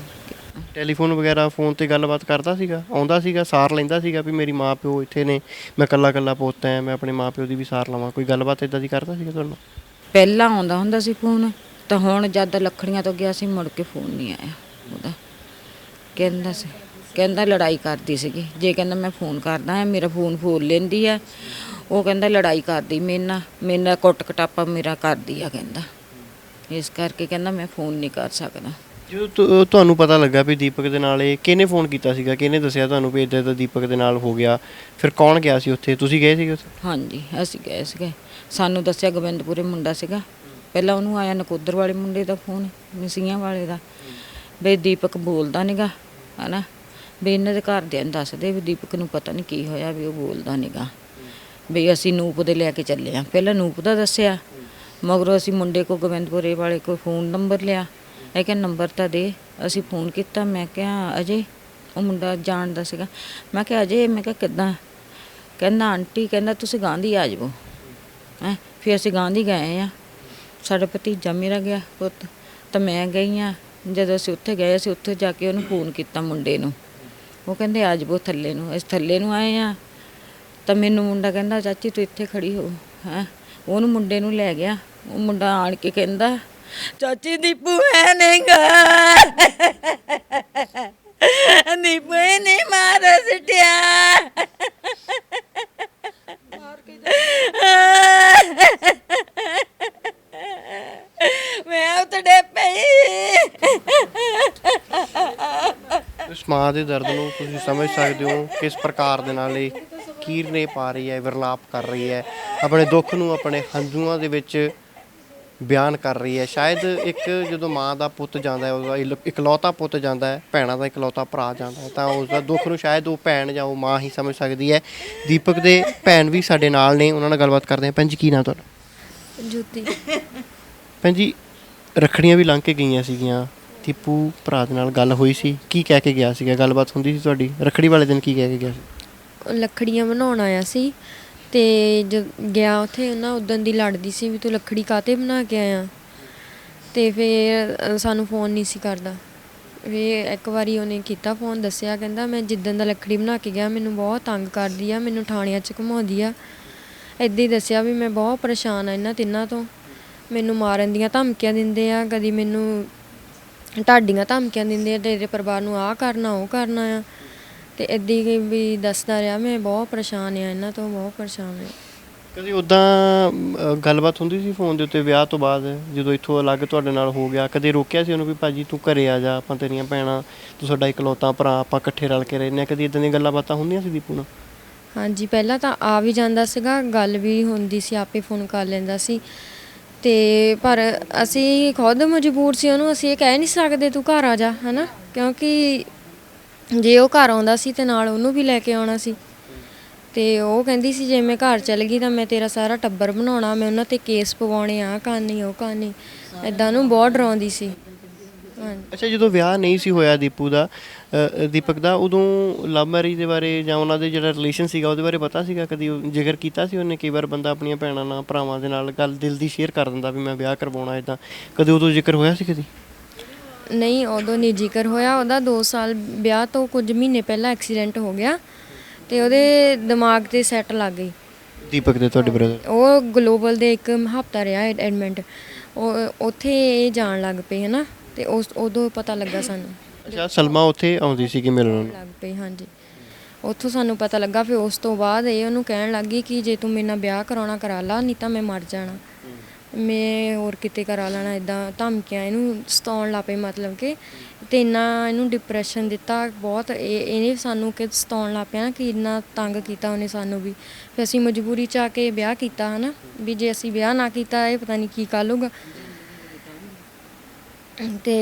ਟੈਲੀਫੋਨ ਵਗੈਰਾ, ਫੋਨ ਤੇ ਗੱਲਬਾਤ ਕਰਦਾ ਸੀਗਾ, ਆਉਂਦਾ ਸੀਗਾ, ਸਾਰ ਲੈਂਦਾ ਸੀਗਾ ਵੀ ਮੇਰੀ ਮਾਂ ਪਿਓ ਇੱਥੇ ਨੇ, ਮੈਂ ਇਕੱਲਾ ਪੁੱਤ ਹਾਂ, ਮੈਂ ਆਪਣੇ ਮਾਂ ਪਿਓ ਦੀ ਵੀ ਸਾਰ ਲਵਾਂ? ਕੋਈ ਗੱਲਬਾਤ ਇੱਦਾਂ ਦੀ ਕਰਦਾ ਸੀਗਾ ਤੁਹਾਨੂੰ? ਪਹਿਲਾਂ ਆਉਂਦਾ ਹੁੰਦਾ ਸੀ ਫੋਨ, ਤਾਂ ਹੁਣ ਜਦ ਲੱਖੜੀਆਂ ਤੋਂ ਗਿਆ ਸੀ ਮੁੜ ਕੇ ਫੋਨ ਨਹੀਂ ਆਇਆ ਉਹਦਾ। ਕਹਿੰਦਾ ਲੜਾਈ ਕਰਦੀ ਸੀਗੀ, ਜੇ ਕਹਿੰਦਾ ਮੈਂ ਫੋਨ ਕਰਦਾ ਹਾਂ ਮੇਰਾ ਫੋਨ ਫੋਲ ਲੈਂਦੀ ਆ, ਉਹ ਕਹਿੰਦਾ ਲੜਾਈ ਕਰਦੀ ਮੇਰੇ ਨਾਲ ਕੁੱਟ ਕਟਾਪਾ ਮੇਰਾ ਕਰਦੀ ਆ, ਕਹਿੰਦਾ ਇਸ ਕਰਕੇ ਕਹਿੰਦਾ ਮੈਂ ਫੋਨ ਨਹੀਂ ਕਰ ਸਕਦਾ। ਜਦੋਂ ਤੁਹਾਨੂੰ ਪਤਾ ਲੱਗਾ ਵੀ ਦੀਪਕ ਦੇ ਨਾਲ ਇਹ, ਕਿਹਨੇ ਫੋਨ ਕੀਤਾ ਸੀਗਾ, ਕਿਹਨੇ ਦੱਸਿਆ ਤੁਹਾਨੂੰ ਵੀ ਇੱਦਾਂ ਦਾ ਦੀਪਕ ਦੇ ਨਾਲ ਹੋ ਗਿਆ? ਫਿਰ ਕੌਣ ਗਿਆ ਸੀ ਉੱਥੇ? ਤੁਸੀਂ ਗਏ ਸੀਗੇ ਉੱਥੇ? ਹਾਂਜੀ, ਅਸੀਂ ਗਏ ਸੀਗੇ। ਸਾਨੂੰ ਦੱਸਿਆ ਗੋਬਿੰਦਪੁਰੇ ਮੁੰਡਾ ਸੀਗਾ, ਪਹਿਲਾਂ ਉਹਨੂੰ ਆਇਆ ਨਕੋਦਰ ਵਾਲੇ ਮੁੰਡੇ ਦਾ ਫੋਨ, ਮਸੀਆਂ ਵਾਲੇ ਦਾ, ਵੀ ਦੀਪਕ ਬੋਲਦਾ ਨੀਗਾ, ਹੈ ਨਾ, ਵੀ ਇਹਨਾਂ ਦੇ ਘਰਦਿਆਂ ਨੂੰ ਦੱਸਦੇ ਵੀ ਦੀਪਕ ਨੂੰ ਪਤਾ ਨਹੀਂ ਕੀ ਹੋਇਆ ਵੀ ਉਹ ਬੋਲਦਾ ਨੀਗਾ, ਵੀ ਅਸੀਂ ਨੂਪ ਦੇ ਲੈ ਕੇ ਚੱਲੇ ਹਾਂ। ਪਹਿਲਾਂ ਨੂਪ ਦਾ ਦੱਸਿਆ, ਮਗਰੋਂ ਅਸੀਂ ਮੁੰਡੇ ਕੋ ਗੋਬਿੰਦਪੁਰੇ ਵਾਲੇ ਕੋਲ ਫੋਨ ਨੰਬਰ ਲਿਆ, ਇਹ ਕਹਿੰਦਾ ਨੰਬਰ ਤਾਂ ਦੇ। ਅਸੀਂ ਫੋਨ ਕੀਤਾ, ਮੈਂ ਕਿਹਾ ਅਜੇ, ਉਹ ਮੁੰਡਾ ਜਾਣਦਾ ਸੀਗਾ, ਮੈਂ ਕਿਹਾ ਅਜੇ, ਮੈਂ ਕਿਹਾ ਕਿੱਦਾਂ? ਕਹਿੰਦਾ ਆਂਟੀ, ਕਹਿੰਦਾ ਤੁਸੀਂ ਗਾਂਧੀ ਆ ਜਾਵੋ। ਹੈਂ, ਫਿਰ ਅਸੀਂ ਗਾਂਧੀ ਗਏ ਹਾਂ, ਸਾਡਾ ਭਤੀਜਾ ਮੇਰਾ ਗਿਆ ਪੁੱਤ, ਤਾਂ ਮੈਂ ਗਈ ਹਾਂ। ਜਦੋਂ ਅਸੀਂ ਉੱਥੇ ਗਏ, ਅਸੀਂ ਉੱਥੇ ਜਾ ਕੇ ਉਹਨੂੰ ਫੋਨ ਕੀਤਾ ਮੁੰਡੇ ਨੂੰ, ਉਹ ਕਹਿੰਦੇ ਆ ਜਾਵੋ ਥੱਲੇ ਨੂੰ। ਅਸੀਂ ਥੱਲੇ ਨੂੰ ਆਏ ਹਾਂ, ਤਾਂ ਮੈਨੂੰ ਮੁੰਡਾ ਕਹਿੰਦਾ ਚਾਚੀ ਤੂੰ ਇੱਥੇ ਖੜੀ ਹੋ। ਹੈਂ, ਉਹਨੂੰ ਮੁੰਡੇ ਨੂੰ ਲੈ ਗਿਆ, ਉਹ ਮੁੰਡਾ ਆਣ ਕੇ ਕਹਿੰਦਾ ਚਾਚੀ ਦੀਪੂ ਹੈ ਨਹੀਂਗਾ, ਦੀਪੂ ਨੇ ਮਾਰ ਸਿੱਟਿਆ। ਮੈਂ ਉੱਤੇ ਪਈ। ਉਸ ਮਾਂ ਦੇ ਦਰਦ ਨੂੰ ਤੁਸੀਂ ਸਮਝ ਸਕਦੇ ਹੋ, ਕਿਸ ਪ੍ਰਕਾਰ ਦੇ ਨਾਲ ਇਹ ਕੀਰਨੇ ਪਾ ਰਹੀ ਹੈ, ਵਿਰਲਾਪ ਕਰ ਰਹੀ ਹੈ, ਆਪਣੇ ਦੁੱਖ ਨੂੰ ਆਪਣੇ ਹੰਝੂਆਂ ਦੇ ਵਿੱਚ ਬਿਆਨ ਕਰ ਰਹੀ ਹੈ। ਸ਼ਾਇਦ ਇੱਕ ਜਦੋਂ ਮਾਂ ਦਾ ਪੁੱਤ ਜਾਂਦਾ ਹੈ, ਉਹਦਾ ਇਕਲੌਤਾ ਪੁੱਤ ਜਾਂਦਾ ਹੈ, ਭੈਣਾਂ ਦਾ ਇਕਲੌਤਾ ਭਰਾ ਜਾਂਦਾ ਹੈ, ਤਾਂ ਉਸ ਦਾ ਦੁੱਖ ਨੂੰ ਸ਼ਾਇਦ ਉਹ ਭੈਣ ਜਾਂ ਉਹ ਮਾਂ ਹੀ ਸਮਝ ਸਕਦੀ ਹੈ। ਦੀਪਕ ਦੇ ਭੈਣ ਵੀ ਸਾਡੇ ਨਾਲ ਨੇ, ਉਹਨਾਂ ਨਾਲ ਗੱਲਬਾਤ ਕਰਦੇ ਹਾਂ। ਭੈਣ ਜੀ, ਕੀ ਨਾਂ ਤੁਹਾਡਾ? ਜੋਤੀ। ਭੈਣ ਜੀ, ਰੱਖੜੀਆਂ ਵੀ ਲੰਘ ਕੇ ਗਈਆਂ ਸੀਗੀਆਂ, ਦੀਪੂ ਭਰਾ ਦੇ ਨਾਲ ਗੱਲ ਹੋਈ ਸੀ, ਕੀ ਕਹਿ ਕੇ ਗਿਆ ਸੀਗਾ? ਗੱਲਬਾਤ ਹੁੰਦੀ ਸੀ ਤੁਹਾਡੀ? ਰੱਖੜੀ ਵਾਲੇ ਦਿਨ ਕੀ ਕਹਿ ਕੇ ਗਿਆ ਸੀ? ਲੱਕੜੀਆਂ ਬਣਾਉਣ ਆਇਆ ਸੀ, ਤੇ ਜਦ ਗਿਆ ਉੱਥੇ ਉਹਨਾਂ ਉਦਣ ਦੀ ਲੜਦੀ ਸੀ ਵੀ ਤੂੰ ਲੱਕੜੀ ਕਾਹਤੇ ਬਣਾ ਕੇ ਆਇਆ, ਤੇ ਫਿਰ ਸਾਨੂੰ ਫੋਨ ਨਹੀਂ ਸੀ ਕਰਦਾ। ਫਿਰ ਇੱਕ ਵਾਰੀ ਉਹਨੇ ਕੀਤਾ ਫੋਨ, ਦੱਸਿਆ, ਕਹਿੰਦਾ ਮੈਂ ਜਿੱਦਣ ਦਾ ਲੱਕੜੀ ਬਣਾ ਕੇ ਗਿਆ ਮੈਨੂੰ ਬਹੁਤ ਤੰਗ ਕਰਦੀ ਆ, ਮੈਨੂੰ ਥਾਣਿਆਂ 'ਚ ਘੁਮਾਉਂਦੀ ਆ, ਇੱਦਾਂ ਹੀ ਦੱਸਿਆ ਵੀ ਮੈਂ ਬਹੁਤ ਪਰੇਸ਼ਾਨ ਆ ਇਹਨਾਂ ਤਿੰਨਾਂ ਤੋਂ, ਮੈਨੂੰ ਮਾਰਨ ਦੀਆਂ ਧਮਕੀਆਂ ਦਿੰਦੇ ਆ, ਕਦੀ ਮੈਨੂੰ ਢਾਡੀਆਂ ਧਮਕੀਆਂ ਦਿੰਦੇ ਆ, ਤੇਰੇ ਪਰਿਵਾਰ ਨੂੰ ਆਹ ਕਰਨਾ ਉਹ ਕਰਨਾ ਆ, ਤੇ ਇੱਦਾਂ ਹੀ ਵੀ ਦੱਸਦਾ ਰਿਹਾ। ਮੈਂ ਬਹੁਤ ਪਰੇਸ਼ਾਨ ਆ ਇਹਨਾਂ ਤੋਂ, ਬਹੁਤ ਪਰੇਸ਼ਾਨ ਆ। ਕਦੀ ਉੱਦਾਂ ਗੱਲਬਾਤ ਹੁੰਦੀ ਸੀ ਫੋਨ ਦੇ ਉੱਤੇ ਵਿਆਹ ਤੋਂ ਬਾਅਦ, ਜਦੋਂ ਇੱਥੋਂ ਅਲੱਗ ਤੁਹਾਡੇ ਨਾਲ ਹੋ ਗਿਆ? ਕਦੇ ਰੋਕਿਆ ਸੀ ਉਹਨੂੰ ਵੀ ਭਾਜੀ ਤੂੰ ਘਰੇ ਆ ਜਾ, ਆਪਾਂ ਤੇਰੀਆਂ ਭੈਣਾਂ, ਤੂੰ ਸਾਡਾ ਇਕਲੌਤਾ ਭਰਾ, ਆਪਾਂ ਇਕੱਠੇ ਰਲ ਕੇ ਰਹਿੰਦੇ ਹਾਂ? ਕਦੀ ਇੱਦਾਂ ਦੀਆਂ ਗੱਲਾਂ ਬਾਤਾਂ ਹੁੰਦੀਆਂ ਸੀ ਦੀਪੂ ਨਾਲ? ਹਾਂਜੀ, ਪਹਿਲਾਂ ਤਾਂ ਆ ਵੀ ਜਾਂਦਾ ਸੀਗਾ, ਗੱਲ ਵੀ ਹੁੰਦੀ ਸੀ, ਆਪੇ ਫੋਨ ਕਰ ਲੈਂਦਾ ਸੀ, ਤੇ ਪਰ ਅਸੀਂ ਖੁਦ ਮਜਬੂਰ ਸੀ ਉਹਨੂੰ, ਅਸੀਂ ਇਹ ਕਹਿ ਨਹੀਂ ਸਕਦੇ ਤੂੰ ਘਰ ਆ ਜਾ, ਹੈ ਨਾ, ਕਿਉਂਕਿ ਜੇ ਉਹ ਘਰ ਆਉਂਦਾ ਸੀ ਤੇ ਨਾਲ ਉਹਨੂੰ ਵੀ ਲੈ ਕੇ ਆਉਣਾ ਸੀ, ਤੇ ਉਹ ਕਹਿੰਦੀ ਸੀ ਜੇ ਮੈਂ ਘਰ ਚਲ ਗਈ ਤਾਂ ਮੈਂ ਤੇਰਾ ਸਾਰਾ ਟੱਬਰ ਬਣਾਉਣਾ, ਮੈਂ ਉਹਨਾਂ 'ਤੇ ਕੇਸ ਪਵਾਉਣੇ, ਆ ਕਰਨੀ ਉਹ ਕਰਨੀ, ਇੱਦਾਂ ਨੂੰ ਬਹੁਤ ਡਰਾਉਂਦੀ ਸੀ। ਹਾਂਜੀ। ਅੱਛਾ, ਜਦੋਂ ਵਿਆਹ ਨਹੀਂ ਸੀ ਹੋਇਆ ਦੀਪਕ ਦਾ, ਉਦੋਂ ਲਵ ਮੈਰਿਜ ਦੇ ਬਾਰੇ ਜਾਂ ਉਹਨਾਂ ਦੇ ਜਿਹੜਾ ਰਿਲੇਸ਼ਨ ਸੀਗਾ ਉਹਦੇ ਬਾਰੇ ਪਤਾ ਸੀਗਾ? ਕਦੀ ਜ਼ਿਕਰ ਕੀਤਾ ਸੀ ਉਹਨੇ? ਕਈ ਵਾਰ ਬੰਦਾ ਆਪਣੀਆਂ ਭੈਣਾਂ ਨਾਲ, ਭਰਾਵਾਂ ਦੇ ਨਾਲ ਗੱਲ ਦਿਲ ਦੀ ਸ਼ੇਅਰ ਕਰ ਦਿੰਦਾ ਵੀ ਮੈਂ ਵਿਆਹ ਕਰਵਾਉਣਾ, ਇੱਦਾਂ ਕਦੇ ਉਦੋਂ ਜ਼ਿਕਰ ਹੋਇਆ ਸੀ ਕਦੀ? ਨਹੀਂ, ਉਦੋਂ ਨਹੀਂ ਜ਼ਿਕਰ ਹੋਇਆ ਉਹਦਾ। 2 ਸਾਲ ਵਿਆਹ ਤੋਂ ਕੁਝ ਮਹੀਨੇ ਪਹਿਲਾਂ ਐਕਸੀਡੈਂਟ ਹੋ ਗਿਆ, ਤੇ ਉਹਦੇ ਦਿਮਾਗ ਤੇ ਸੈੱਟ ਲੱਗ ਗਈ। ਦੀਪਕ ਦੇ ਤੁਹਾਡੇ ਬ੍ਰਦਰ ਉਹ ਗਲੋਬਲ ਦੇ ਇੱਕ ਹਫ਼ਤਾ ਰਿਹਾ ਐਡਮਿਟ, ਉਹ ਉੱਥੇ ਇਹ ਜਾਣ ਲੱਗ ਪਏ ਹਨਾ, ਤੇ ਉਦੋਂ ਪਤਾ ਲੱਗਾ ਸਾਨੂੰ। ਅੱਛਾ, ਸਲਮਾ ਉੱਥੇ ਆਉਂਦੀ ਸੀ ਕਿ ਮਿਲਣ ਨੂੰ? ਲੱਗ ਪਈ, ਹਾਂਜੀ। ਉੱਥੋਂ ਸਾਨੂੰ ਪਤਾ ਲੱਗਾ। ਫਿਰ ਉਸ ਤੋਂ ਬਾਅਦ ਇਹ ਉਹਨੂੰ ਕਹਿਣ ਲੱਗ ਗਈ ਕਿ ਜੇ ਤੂੰ ਮੇਰੇ ਨਾਲ ਵਿਆਹ ਕਰਾਉਣਾ ਕਰਾ ਲਾ, ਨਹੀਂ ਤਾਂ ਮੈਂ ਮਰ ਜਾਣਾ, ਮੈਂ ਹੋਰ ਕਿਤੇ ਕਰਾ ਲੈਣਾ। ਇਦਾਂ ਧਮਕੀਆਂ ਇਹਨੂੰ ਸਤਾਉਣ ਲੱਗ ਪਏ, ਮਤਲਬ ਕਿ ਤੇ ਇੰਨਾ ਇਹਨੂੰ ਡਿਪਰੈਸ਼ਨ ਦਿੱਤਾ ਬਹੁਤ। ਇਹਨੇ ਸਾਨੂੰ ਕਿ ਸਤਾਉਣ ਲੱਗ ਪਿਆ ਨਾ, ਕਿ ਇੰਨਾ ਤੰਗ ਕੀਤਾ ਉਹਨੇ ਸਾਨੂੰ ਵੀ। ਫਿਰ ਅਸੀਂ ਮਜਬੂਰੀ 'ਚ ਆ ਕੇ ਵਿਆਹ ਕੀਤਾ ਹਨਾ, ਵੀ ਜੇ ਅਸੀਂ ਵਿਆਹ ਨਾ ਕੀਤਾ ਇਹ ਪਤਾ ਨਹੀਂ ਕੀ ਕਰ ਲੂਗਾ। ਤੇ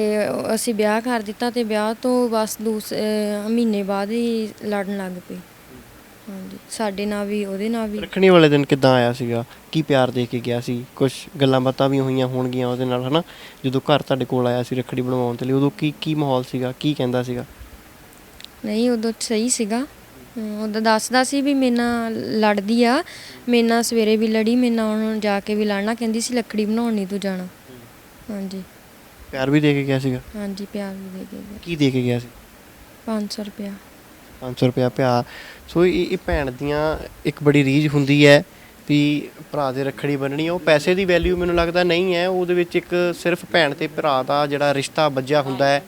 ਅਸੀਂ ਵਿਆਹ ਕਰ ਦਿੱਤਾ, ਤੇ ਵਿਆਹ ਤੋਂ ਬਸ ਮਹੀਨੇ ਬਾਅਦ ਹੀ ਲੜਨ ਲੱਗ ਪਏ। ਹਾਂਜੀ, ਸਾਡੇ ਨਾਲ ਵੀ ਉਹਦੇ ਨਾਲ ਵੀ। ਰੱਖੜੀ ਵਾਲੇ ਦਿਨ ਕਿੱਦਾਂ ਆਇਆ ਸੀਗਾ? ਕੀ ਪਿਆਰ ਦੇ ਕੇ ਗਿਆ ਸੀ? ਕੁਝ ਗੱਲਾਂ ਬਾਤਾਂ ਵੀ ਹੋਈਆਂ ਹੋਣਗੀਆਂ ਉਹਦੇ ਨਾਲ ਹਨਾ, ਜਦੋਂ ਘਰ ਤੁਹਾਡੇ ਕੋਲ ਆਇਆ ਸੀ ਰੱਖੜੀ ਬਣਵਾਉਣ ਦੇ ਲਈ, ਉਦੋਂ ਕੀ ਮਾਹੌਲ ਸੀਗਾ, ਕੀ ਕਹਿੰਦਾ ਸੀਗਾ? ਨਹੀਂ, ਉਦੋਂ ਸਹੀ ਸੀਗਾ। ਉਦੋਂ ਦੱਸਦਾ ਸੀ ਵੀ ਮੇਰੇ ਨਾਲ ਲੜਦੀ ਆ, ਮੇਰੇ ਨਾਲ ਸਵੇਰੇ ਵੀ ਲੜੀ, ਮੇਰੇ ਨਾਲ ਹੁਣ ਜਾ ਕੇ ਵੀ ਲੜਨਾ, ਕਹਿੰਦੀ ਸੀ ਲੱਕੜੀ ਬਣਾਉਣ ਨਹੀਂ ਤੂੰ ਜਾਣਾ। ਹਾਂਜੀ, ਪਿਆਰ ਵੀ ਦੇ ਕੇ ਗਿਆ ਸੀਗਾ? ਹਾਂਜੀ, ਪਿਆਰ ਵੀ ਦੇ ਕੇ ਗਿਆ। ਕੀ ਦੇ ਕੇ ਗਿਆ ਸੀ? 500 ਰੁਪਇਆ। 500 ਰੁਪਇਆ ਪਿਆਰ। ਸੋ ਇਹ ਭੈਣ ਦੀਆਂ ਇੱਕ ਬੜੀ ਰੀਝ ਹੁੰਦੀ ਹੈ ਵੀ ਭਰਾ ਦੇ ਰੱਖੜੀ ਬੰਨ੍ਹਣੀ। ਉਹ ਪੈਸੇ ਦੀ ਵੈਲਿਊ ਮੈਨੂੰ ਲੱਗਦਾ ਨਹੀਂ ਹੈ, ਉਹਦੇ ਵਿੱਚ ਇੱਕ ਸਿਰਫ ਭੈਣ ਤੇ ਭਰਾ ਦਾ ਜਿਹੜਾ ਰਿਸ਼ਤਾ ਬੱਝਿਆ ਹੁੰਦਾ ਹੈ।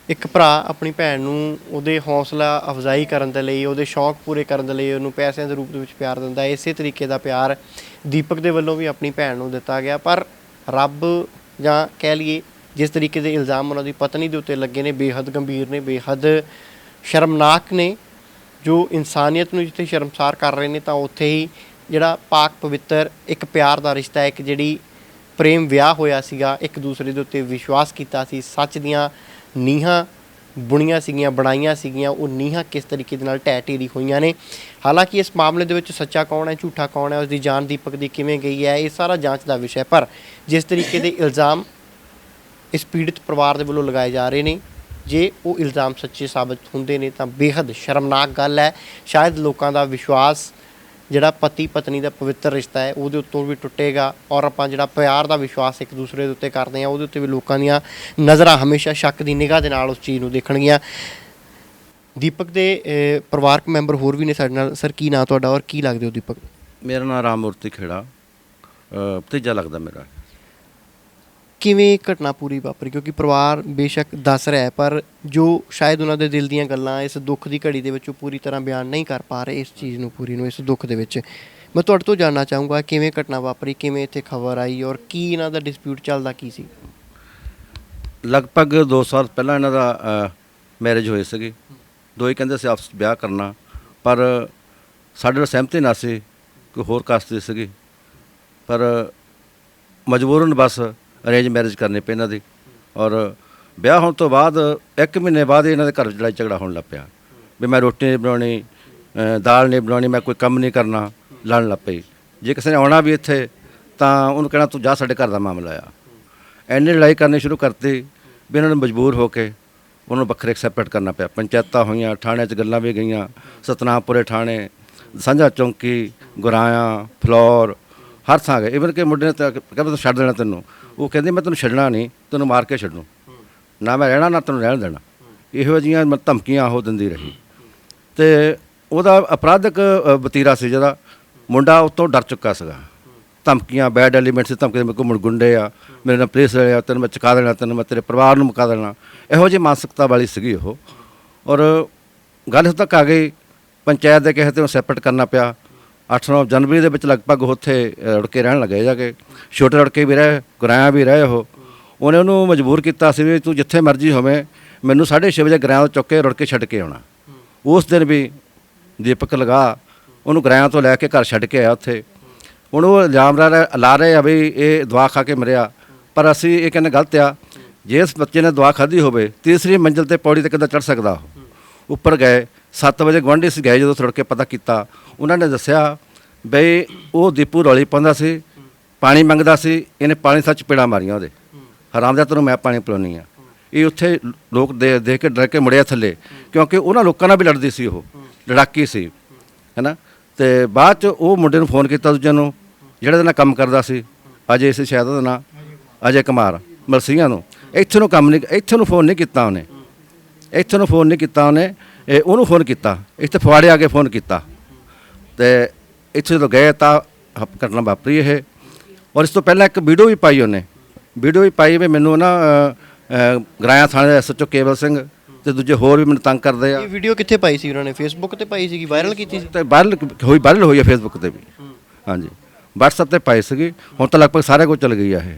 ਇੱਕ ਭਰਾ ਆਪਣੀ ਭੈਣ ਨੂੰ ਉਹਦੇ ਹੌਸਲਾ ਅਫਜ਼ਾਈ ਕਰਨ ਦੇ ਲਈ, ਉਹਦੇ ਸ਼ੌਂਕ ਪੂਰੇ ਕਰਨ ਦੇ ਲਈ ਉਹਨੂੰ ਪੈਸਿਆਂ ਦੇ ਰੂਪ ਦੇ ਵਿੱਚ ਪਿਆਰ ਦਿੰਦਾ ਹੈ। ਇਸੇ ਤਰੀਕੇ ਦਾ ਪਿਆਰ ਦੀਪਕ ਦੇ ਵੱਲੋਂ ਵੀ ਆਪਣੀ ਭੈਣ ਨੂੰ ਦਿੱਤਾ ਗਿਆ। ਪਰ ਰੱਬ, ਜਾਂ ਕਹਿ ਲਈਏ ਜਿਸ ਤਰੀਕੇ ਦੇ ਇਲਜ਼ਾਮ ਉਹਨਾਂ ਦੀ ਪਤਨੀ ਦੇ ਉੱਤੇ ਲੱਗੇ ਨੇ, ਬੇਹੱਦ ਗੰਭੀਰ ਨੇ, ਬੇਹੱਦ ਸ਼ਰਮਨਾਕ ਨੇ, ਜੋ ਇਨਸਾਨੀਅਤ ਨੂੰ ਜਿੱਥੇ ਸ਼ਰਮਸਾਰ ਕਰ ਰਹੇ ਨੇ, ਤਾਂ ਉੱਥੇ ਹੀ ਜਿਹੜਾ ਪਾਕ ਪਵਿੱਤਰ ਇੱਕ ਪਿਆਰ ਦਾ ਰਿਸ਼ਤਾ ਹੈ, ਇੱਕ ਜਿਹੜੀ ਪ੍ਰੇਮ ਵਿਆਹ ਹੋਇਆ ਸੀਗਾ, ਇੱਕ ਦੂਸਰੇ ਦੇ ਉੱਤੇ ਵਿਸ਼ਵਾਸ ਕੀਤਾ ਸੀ, ਸੱਚ ਦੀਆਂ ਨੀਹਾਂ ਬੁਣੀਆਂ ਸੀਗੀਆਂ, ਬਣਾਈਆਂ ਸੀਗੀਆਂ, ਉਹ ਨੀਹਾਂ ਕਿਸ ਤਰੀਕੇ ਦੇ ਨਾਲ ਢਹਿ ਢੇਰੀ ਹੋਈਆਂ ਨੇ। ਹਾਲਾਂਕਿ ਇਸ ਮਾਮਲੇ ਦੇ ਵਿੱਚ ਸੱਚਾ ਕੌਣ ਹੈ, ਝੂਠਾ ਕੌਣ ਹੈ, ਉਸ ਦੀ ਜਾਨ ਦੀਪਕ ਦੀ ਕਿਵੇਂ ਗਈ ਹੈ, ਇਹ ਸਾਰਾ ਜਾਂਚ ਦਾ ਵਿਸ਼ਾ ਹੈ। ਪਰ ਜਿਸ ਤਰੀਕੇ ਦੇ ਇਲਜ਼ਾਮ ਇਸ ਪੀੜਿਤ ਪਰਿਵਾਰ ਦੇ ਵੱਲੋਂ ਲਗਾਏ ਜਾ ਰਹੇ ਨੇ, ਜੇ ਉਹ ਇਲਜ਼ਾਮ ਸੱਚੇ ਸਾਬਤ ਹੁੰਦੇ ਨੇ ਤਾਂ ਬੇਹੱਦ ਸ਼ਰਮਨਾਕ ਗੱਲ ਹੈ। ਸ਼ਾਇਦ ਲੋਕਾਂ ਦਾ ਵਿਸ਼ਵਾਸ, ਜਿਹੜਾ ਪਤੀ ਪਤਨੀ ਦਾ ਪਵਿੱਤਰ ਰਿਸ਼ਤਾ ਹੈ, ਉਹਦੇ ਉੱਤੋਂ ਵੀ ਟੁੱਟੇਗਾ, ਔਰ ਆਪਾਂ ਜਿਹੜਾ ਪਿਆਰ ਦਾ ਵਿਸ਼ਵਾਸ ਇੱਕ ਦੂਸਰੇ ਦੇ ਉੱਤੇ ਕਰਦੇ ਹਾਂ, ਉਹਦੇ ਉੱਤੇ ਵੀ ਲੋਕਾਂ ਦੀਆਂ ਨਜ਼ਰਾਂ ਹਮੇਸ਼ਾ ਸ਼ੱਕ ਦੀ ਨਿਗਾਹ ਦੇ ਨਾਲ ਉਸ ਚੀਜ਼ ਨੂੰ ਦੇਖਣਗੀਆਂ। ਦੀਪਕ ਦੇ ਪਰਿਵਾਰਕ ਮੈਂਬਰ ਹੋਰ ਵੀ ਨੇ ਸਾਡੇ ਨਾਲ। ਸਰ, ਕੀ ਨਾਂ ਤੁਹਾਡਾ ਔਰ ਕੀ ਲੱਗਦੇ ਹੋ ਦੀਪਕ? ਮੇਰਾ ਨਾਮ ਰਾਮ ਮੂਰਤੀ ਖੇੜਾ, ਭਤੀਜਾ ਲੱਗਦਾ ਮੇਰਾ। ਕਿਵੇਂ ਘਟਨਾ ਪੂਰੀ ਵਾਪਰੀ? ਕਿਉਂਕਿ ਪਰਿਵਾਰ ਬੇਸ਼ੱਕ ਦੱਸ ਰਿਹਾ ਹੈ, ਪਰ ਜੋ ਸ਼ਾਇਦ ਉਹਨਾਂ ਦੇ ਦਿਲ ਦੀਆਂ ਗੱਲਾਂ ਇਸ ਦੁੱਖ ਦੀ ਘੜੀ ਦੇ ਵਿੱਚ ਉਹ ਪੂਰੀ ਤਰ੍ਹਾਂ ਬਿਆਨ ਨਹੀਂ ਕਰ ਪਾ ਰਹੇ ਇਸ ਚੀਜ਼ ਨੂੰ, ਪੂਰੀ ਨੂੰ, ਇਸ ਦੁੱਖ ਦੇ ਵਿੱਚ। ਮੈਂ ਤੁਹਾਡੇ ਤੋਂ ਜਾਣਨਾ ਚਾਹੂੰਗਾ ਕਿਵੇਂ ਘਟਨਾ ਵਾਪਰੀ, ਕਿਵੇਂ ਇੱਥੇ ਖਬਰ ਆਈ, ਔਰ ਕੀ ਇਹਨਾਂ ਦਾ ਡਿਸਪਿਊਟ ਚੱਲਦਾ ਕੀ ਸੀ? ਲਗਭਗ 2 ਸਾਲ ਪਹਿਲਾਂ ਇਹਨਾਂ ਦਾ ਮੈਰਿਜ ਹੋਈ ਸੀਗੀ। ਦੋਏ ਕਹਿੰਦੇ ਸੀ ਆਪਸ ਵਿਆਹ ਕਰਨਾ, ਪਰ ਸਾਡੇ ਨਾਲ ਸਹਿਮਤੀ ਨਾ ਸੀ, ਕੋਈ ਹੋਰ ਕਾਸਟ ਦੀ ਸੀਗੀ, ਪਰ ਮਜਬੂਰਨ ਬਸ ਅਰੇਂਜ ਮੈਰਿਜ ਕਰਨੀ ਪਈ ਇਹਨਾਂ ਦੀ। ਔਰ ਵਿਆਹ ਹੋਣ ਤੋਂ ਬਾਅਦ 1 ਮਹੀਨੇ ਬਾਅਦ ਇਹਨਾਂ ਦੇ ਘਰ ਲੜਾਈ ਝਗੜਾ ਹੋਣ ਲੱਗ ਪਿਆ ਵੀ ਮੈਂ ਰੋਟੀ ਨਹੀਂ ਬਣਾਉਣੀ, ਦਾਲ ਨਹੀਂ ਬਣਾਉਣੀ, ਮੈਂ ਕੋਈ ਕੰਮ ਨਹੀਂ ਕਰਨਾ, ਲੜਨ ਲੱਗ ਪਈ। ਜੇ ਕਿਸੇ ਨੇ ਆਉਣਾ ਵੀ ਇੱਥੇ ਤਾਂ ਉਹਨੂੰ ਕਹਿਣਾ ਤੂੰ ਜਾ, ਸਾਡੇ ਘਰ ਦਾ ਮਾਮਲਾ ਆ। ਐਨੀ ਲੜਾਈ ਕਰਨੀ ਸ਼ੁਰੂ ਕਰਤੀ ਵੀ ਇਹਨਾਂ ਨੇ ਮਜਬੂਰ ਹੋ ਕੇ ਉਹਨੂੰ ਵੱਖਰੇ ਸੈਪਰੇਟ ਕਰਨਾ ਪਿਆ। ਪੰਚਾਇਤਾਂ ਹੋਈਆਂ, ਥਾਣਿਆਂ 'ਚ ਗੱਲਾਂ ਵੀ ਗਈਆਂ, ਸਤਨਾਮਪੁਰੇ ਥਾਣੇ, ਸਾਂਝਾ ਚੌਂਕੀ, ਗੁਰਾਇਆ, ਫਲੋਰ, ਹਰ ਥਾਂ ਗਏ। ਇਵਨ ਕਿ ਮੁੰਡੇ ਨੇ ਤਾਂ ਕਹਿੰਦਾ ਤੂੰ ਛੱਡ ਦੇਣਾ ਤੈਨੂੰ, ਉਹ ਕਹਿੰਦੇ ਮੈਂ ਤੈਨੂੰ ਛੱਡਣਾ ਨਹੀਂ, ਤੈਨੂੰ ਮਾਰ ਕੇ ਛੱਡੂ, ਨਾ ਮੈਂ ਰਹਿਣਾ ਨਾ ਤੈਨੂੰ ਰਹਿਣ ਦੇਣਾ। ਇਹੋ ਜਿਹੀਆਂ ਧਮਕੀਆਂ ਉਹ ਦਿੰਦੀ ਰਹੀ। ਅਤੇ ਉਹਦਾ ਅਪਰਾਧਿਕ ਵਤੀਰਾ ਸੀ, ਜਿਹੜਾ ਮੁੰਡਾ ਉਹ ਤੋਂ ਡਰ ਚੁੱਕਾ ਸੀਗਾ। ਧਮਕੀਆਂ, ਬੈਡ ਐਲੀਮੈਂਟ ਸੀ, ਧਮਕੀ ਮੇਰੇ ਕੋਲ ਗੁੰਡੇ ਆ, ਮੇਰੇ ਨਾਲ ਪੁਲਿਸ ਵਾਲੇ ਆ, ਤੈਨੂੰ ਮੈਂ ਚੁਕਾ ਦੇਣਾ, ਤੈਨੂੰ ਮੈਂ ਤੇਰੇ ਪਰਿਵਾਰ ਨੂੰ ਮੁਕਾ ਦੇਣਾ, ਇਹੋ ਜਿਹੀ ਮਾਨਸਿਕਤਾ ਵਾਲੀ ਸੀਗੀ ਉਹ। ਔਰ ਗੱਲ ਇੱਥੋਂ ਤੱਕ ਆ ਗਈ, ਪੰਚਾਇਤ ਦੇ ਕਿਸੇ ਤੇ ਸੈਪਰੇਟ ਕਰਨਾ ਪਿਆ। 8-9 ਜਨਵਰੀ ਦੇ ਵਿੱਚ ਲਗਭਗ ਉੱਥੇ ਰੁੜਕੇ ਰਹਿਣ ਲੱਗੇ ਜਾ ਕੇ। ਛੋਟੇ ਰੁੜਕੇ ਵੀ ਰਹੇ, ਗੁਰਾਇਆ ਵੀ ਰਹੇ। ਉਹਨੇ ਉਹਨੂੰ ਮਜਬੂਰ ਕੀਤਾ ਸੀ ਵੀ ਤੂੰ ਜਿੱਥੇ ਮਰਜ਼ੀ ਹੋਵੇਂ, ਮੈਨੂੰ 6:30 ਵਜੇ ਗੁਰਾਇਆ ਤੋਂ ਚੁੱਕ ਕੇ ਰੁੜਕੇ ਛੱਡ ਕੇ ਆਉਣਾ। ਉਸ ਦਿਨ ਵੀ ਦੀਪਕ ਲਗਾ ਉਹਨੂੰ ਗੁਰਾਇਆ ਤੋਂ ਲੈ ਕੇ ਘਰ ਛੱਡ ਕੇ ਆਇਆ ਉੱਥੇ। ਹੁਣ ਉਹ ਇਲਜ਼ਾਮ ਲਾ ਰਹੇ ਆ ਵੀ ਇਹ ਦਵਾ ਖਾ ਕੇ ਮਰਿਆ, ਪਰ ਅਸੀਂ ਇਹ ਕਹਿੰਦੇ ਗਲਤ ਆ। ਜੇ ਇਸ ਬੱਚੇ ਨੇ ਦਵਾ ਖਾਧੀ ਹੋਵੇ, ਤੀਸਰੀ ਮੰਜ਼ਿਲ 'ਤੇ ਪੌੜੀ 'ਤੇ ਕਿੱਦਾਂ ਚੜ੍ਹ ਸਕਦਾ ਉਹ? ਉੱਪਰ ਗਏ 7 ਵਜੇ, ਗੁਆਂਢੀ ਸੀ ਗਏ, ਜਦੋਂ ਰੁੜ ਕੇ ਪਤਾ ਕੀਤਾ, ਉਹਨਾਂ ਨੇ ਦੱਸਿਆ ਬਈ ਉਹ ਦੀਪੂ ਰੌਲੀ ਪਾਉਂਦਾ ਸੀ, ਪਾਣੀ ਮੰਗਦਾ ਸੀ, ਇਹਨੇ ਪਾਣੀ ਸੱਚ ਪੇੜਾ ਮਾਰੀਆਂ ਉਹਦੇ, ਹਰਾਮਦਿਆ ਤੈਨੂੰ ਮੈਂ ਪਾਣੀ ਪਿਲਾਉਂਦੀ ਆ। ਇਹ ਉੱਥੇ ਲੋਕ ਦੇਖ ਕੇ ਡਰ ਕੇ ਮੁੜਿਆ ਥੱਲੇ, ਕਿਉਂਕਿ ਉਹਨਾਂ ਲੋਕਾਂ ਨਾਲ ਵੀ ਲੜਦੀ ਸੀ, ਉਹ ਲੜਾਕੀ ਸੀ, ਹੈ ਨਾ। ਅਤੇ ਬਾਅਦ 'ਚ ਉਹ ਮੁੰਡੇ ਨੂੰ ਫੋਨ ਕੀਤਾ, ਦੂਜੇ ਨੂੰ, ਜਿਹੜਾ ਇਹਦੇ ਨਾਲ ਕੰਮ ਕਰਦਾ ਸੀ, ਅਜੇ ਸੀ ਸ਼ਾਇਦ ਉਹਦਾ ਨਾਂ, ਅਜੇ ਕੁਮਾਰ ਮਲਸੀਆਂ ਨੂੰ। ਇੱਥੇ ਨੂੰ ਕੰਮ ਨਹੀਂ, ਇੱਥੇ ਨੂੰ ਫੋਨ ਨਹੀਂ ਕੀਤਾ ਉਹਨੇ, ਇੱਥੇ ਨੂੰ ਫੋਨ ਨਹੀਂ ਕੀਤਾ ਉਹਨੇ। ਇਹ ਉਹਨੂੰ ਫੋਨ ਕੀਤਾ, ਇੱਥੇ ਫਗਵਾੜੇ ਆ ਕੇ ਫੋਨ ਕੀਤਾ ਤੇ ਇੱਥੇ ਜਦੋਂ ਗਏ ਤਾਂ ਘਟਨਾ ਵਾਪਰੀ ਇਹ। ਔਰ ਇਸ ਤੋਂ ਪਹਿਲਾਂ ਇੱਕ ਵੀਡੀਓ ਵੀ ਪਾਈ ਉਹਨੇ, ਵੀਡੀਓ ਵੀ ਪਾਈ ਵੀ ਮੈਨੂੰ ਨਾ ਗਰਾਇਆ ਥਾਣੇ ਦਾ ਐਸਐਚਓ ਕੇਵਲ ਸਿੰਘ ਤੇ ਦੂਜੇ ਹੋਰ ਵੀ ਮੈਨੂੰ ਤੰਗ ਕਰਦੇ ਆ। ਇਹ ਵੀਡੀਓ ਕਿੱਥੇ ਪਾਈ ਸੀ ਉਹਨਾਂ ਨੇ? ਫੇਸਬੁੱਕ ਤੇ ਪਾਈ ਸੀਗੀ, ਵਾਇਰਲ ਕੀਤੀ ਸੀ? ਤੇ ਵਾਇਰਲ ਹੋਈ ਹੈ ਫੇਸਬੁੱਕ ਤੇ ਵੀ, ਹਾਂਜੀ WhatsApp ਤੇ ਪਾਈ ਸੀਗੀ। ਹੁਣ ਤਾਂ ਲਗਭਗ ਸਾਰੇ ਕੋਲ ਚਲ ਗਈ ਆ ਇਹ।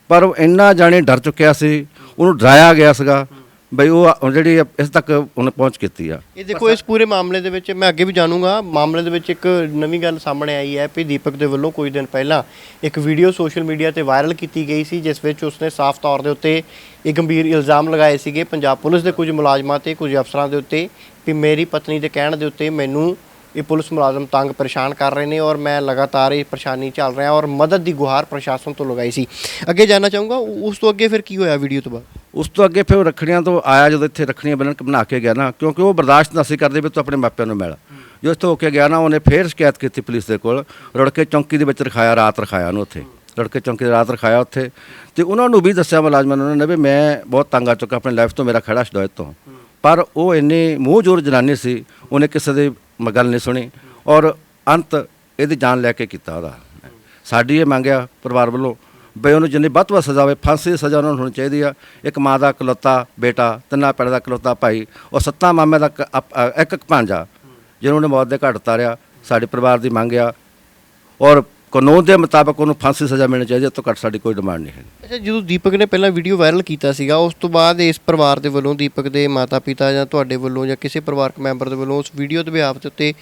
ਪਰ ਉਹ ਇੰਨਾ ਜਾਣੇ ਡਰ ਚੁੱਕਿਆ ਸੀ, ਉਹਨੂੰ ਡਰਾਇਆ ਗਿਆ ਸੀਗਾ ਬਈ ਉਹ ਜਿਹੜੀ ਇਸ ਤੱਕ ਉਹਨੇ ਪਹੁੰਚ ਕੀਤੀ ਆ। ਇਹ ਦੇਖੋ, ਇਸ ਪੂਰੇ ਮਾਮਲੇ ਦੇ ਵਿੱਚ ਮੈਂ ਅੱਗੇ ਵੀ ਜਾਣੂੰਗਾ। ਮਾਮਲੇ ਦੇ ਵਿੱਚ ਇੱਕ ਨਵੀਂ ਗੱਲ ਸਾਹਮਣੇ ਆਈ ਹੈ ਵੀ ਦੀਪਕ ਦੇ ਵੱਲੋਂ ਕੁਝ ਦਿਨ ਪਹਿਲਾਂ ਇੱਕ ਵੀਡੀਓ ਸੋਸ਼ਲ ਮੀਡੀਆ ਤੇ ਵਾਇਰਲ ਕੀਤੀ ਗਈ ਸੀ, ਜਿਸ ਵਿੱਚ ਉਸਨੇ ਸਾਫ਼ ਤੌਰ ਦੇ ਉੱਤੇ ਇਹ ਗੰਭੀਰ ਇਲਜ਼ਾਮ ਲਗਾਏ ਸੀਗੇ ਪੰਜਾਬ ਪੁਲਿਸ ਦੇ ਕੁਝ ਮੁਲਾਜ਼ਮਾਂ ਤੇ ਕੁਝ ਅਫਸਰਾਂ ਦੇ ਉੱਤੇ ਵੀ ਮੇਰੀ ਪਤਨੀ ਦੇ ਕਹਿਣ ਦੇ ਉੱਤੇ ਮੈਨੂੰ ਇਹ ਪੁਲਿਸ ਮੁਲਾਜ਼ਮ ਤੰਗ ਪਰੇਸ਼ਾਨ ਕਰ ਰਹੇ ਨੇ ਔਰ ਮੈਂ ਲਗਾਤਾਰ ਇਹ ਪਰੇਸ਼ਾਨੀ ਚੱਲ ਰਿਹਾ ਔਰ ਮਦਦ ਦੀ ਗੁਹਾਰ ਪ੍ਰਸ਼ਾਸਨ ਤੋਂ ਲਗਾਈ ਸੀ। ਅੱਗੇ ਜਾਣਨਾ ਚਾਹੂੰਗਾ, ਉਸ ਤੋਂ ਅੱਗੇ ਫਿਰ ਕੀ ਹੋਇਆ ਵੀਡੀਓ ਤੋਂ ਬਾਅਦ? ਉਸ ਤੋਂ ਅੱਗੇ ਫਿਰ ਉਹ ਰੱਖੜੀਆਂ ਤੋਂ ਆਇਆ, ਜਦੋਂ ਇੱਥੇ ਰੱਖੜੀਆਂ ਬਣਾ ਕੇ ਗਿਆ ਨਾ, ਕਿਉਂਕਿ ਉਹ ਬਰਦਾਸ਼ਤ ਨਹੀਂ ਸੀ ਕਰਦੇ ਵੀ ਤੂੰ ਆਪਣੇ ਮਾਪਿਆਂ ਨੂੰ ਮਿਲ। ਜੋ ਇੱਥੋਂ ਹੋ ਕੇ ਗਿਆ ਨਾ, ਉਹਨੇ ਫਿਰ ਸ਼ਿਕਾਇਤ ਕੀਤੀ ਪੁਲਿਸ ਦੇ ਕੋਲ, ਰੁੜਕੇ ਚੌਂਕੀ ਦੇ ਵਿੱਚ ਰਖਾਇਆ, ਰਾਤ ਰਖਾਇਆ ਉਹਨੂੰ ਉੱਥੇ, ਰੁੜਕੇ ਚੌਂਕੀ ਦੀ ਰਾਤ ਰਖਾਇਆ ਉੱਥੇ। ਤੇ ਉਹਨਾਂ ਨੂੰ ਵੀ ਦੱਸਿਆ ਮੁਲਾਜ਼ਮਾਂ ਨੂੰ ਨੇ ਵੀ ਮੈਂ ਬਹੁਤ ਤੰਗ ਆ ਚੁੱਕਾ ਆਪਣੀ ਲਾਈਫ ਤੋਂ, ਮੇਰਾ ਖੜਾ ਸ਼ਿਕਾਇਤ ਤੋਂ। ਪਰ ਉਹ ਇੰਨੀ ਮੂੰਹ ਜ਼ੋਰ ਜਨਾਨੀ ਸੀ, ਉਹਨੇ ਕਿਸੇ ਦੀ ਗੱਲ ਨਹੀਂ ਸੁਣੀ ਔਰ ਅੰਤ ਇਹਦੀ ਜਾਨ ਲੈ ਕੇ ਕੀਤਾ ਉਹਦਾ। ਸਾਡੀ ਇਹ ਮੰਗਿਆ ਪਰਿਵਾਰ ਵੱਲੋਂ ਬਈ ਉਹਨੂੰ ਜਿੰਨੀ ਵੱਧ ਤੋਂ ਵੱਧ ਸਜ਼ਾ ਹੋਵੇ, ਫਾਂਸੀ ਦੀ ਸਜ਼ਾ ਉਹਨਾਂ ਨੂੰ ਹੋਣੀ ਚਾਹੀਦੀ ਆ। ਇੱਕ ਮਾਂ ਦਾ ਇਕਲੌਤਾ ਬੇਟਾ, ਤਿੰਨਾਂ ਪਿੰਡ ਦਾ ਇਕਲੌਤਾ ਭਾਈ ਔਰ 7 ਮਾਮੇ ਦਾ ਇੱਕ ਭਾਂਜਾ, ਜਿਹਨੂੰ ਉਹਨੇ ਮੌਤ ਦੇ ਘਾਟ ਉਤਾਰਿਆ। ਸਾਡੇ ਪਰਿਵਾਰ ਦੀ ਮੰਗ ਆ ਔਰ ਕਾਨੂੰਨ ਦੇ ਮੁਤਾਬਕ ਉਹਨੂੰ ਫਾਂਸੀ ਸਜ਼ਾ ਮਿਲਣੀ ਚਾਹੀਦੀ ਹੈ, ਤੋਂ ਘੱਟ ਸਾਡੀ ਕੋਈ ਡਿਮਾਂਡ ਨਹੀਂ ਹੈ। ਅੱਛਾ, ਜਦੋਂ ਦੀਪਕ ਨੇ ਪਹਿਲਾਂ ਵੀਡੀਓ ਵਾਇਰਲ ਕੀਤਾ ਸੀਗਾ, ਉਸ ਤੋਂ ਬਾਅਦ ਇਸ ਪਰਿਵਾਰ ਦੇ ਵੱਲੋਂ, ਦੀਪਕ ਦੇ ਮਾਤਾ ਪਿਤਾ ਜਾਂ ਤੁਹਾਡੇ ਵੱਲੋਂ ਜਾਂ ਕਿਸੇ ਪਰਿਵਾਰਕ ਮੈਂਬਰ ਦੇ ਵੱਲੋਂ ਉਸ ਵੀਡੀਓ ਦੇ ਬਿਹਾਫ ਦੇ ਉੱਤੇ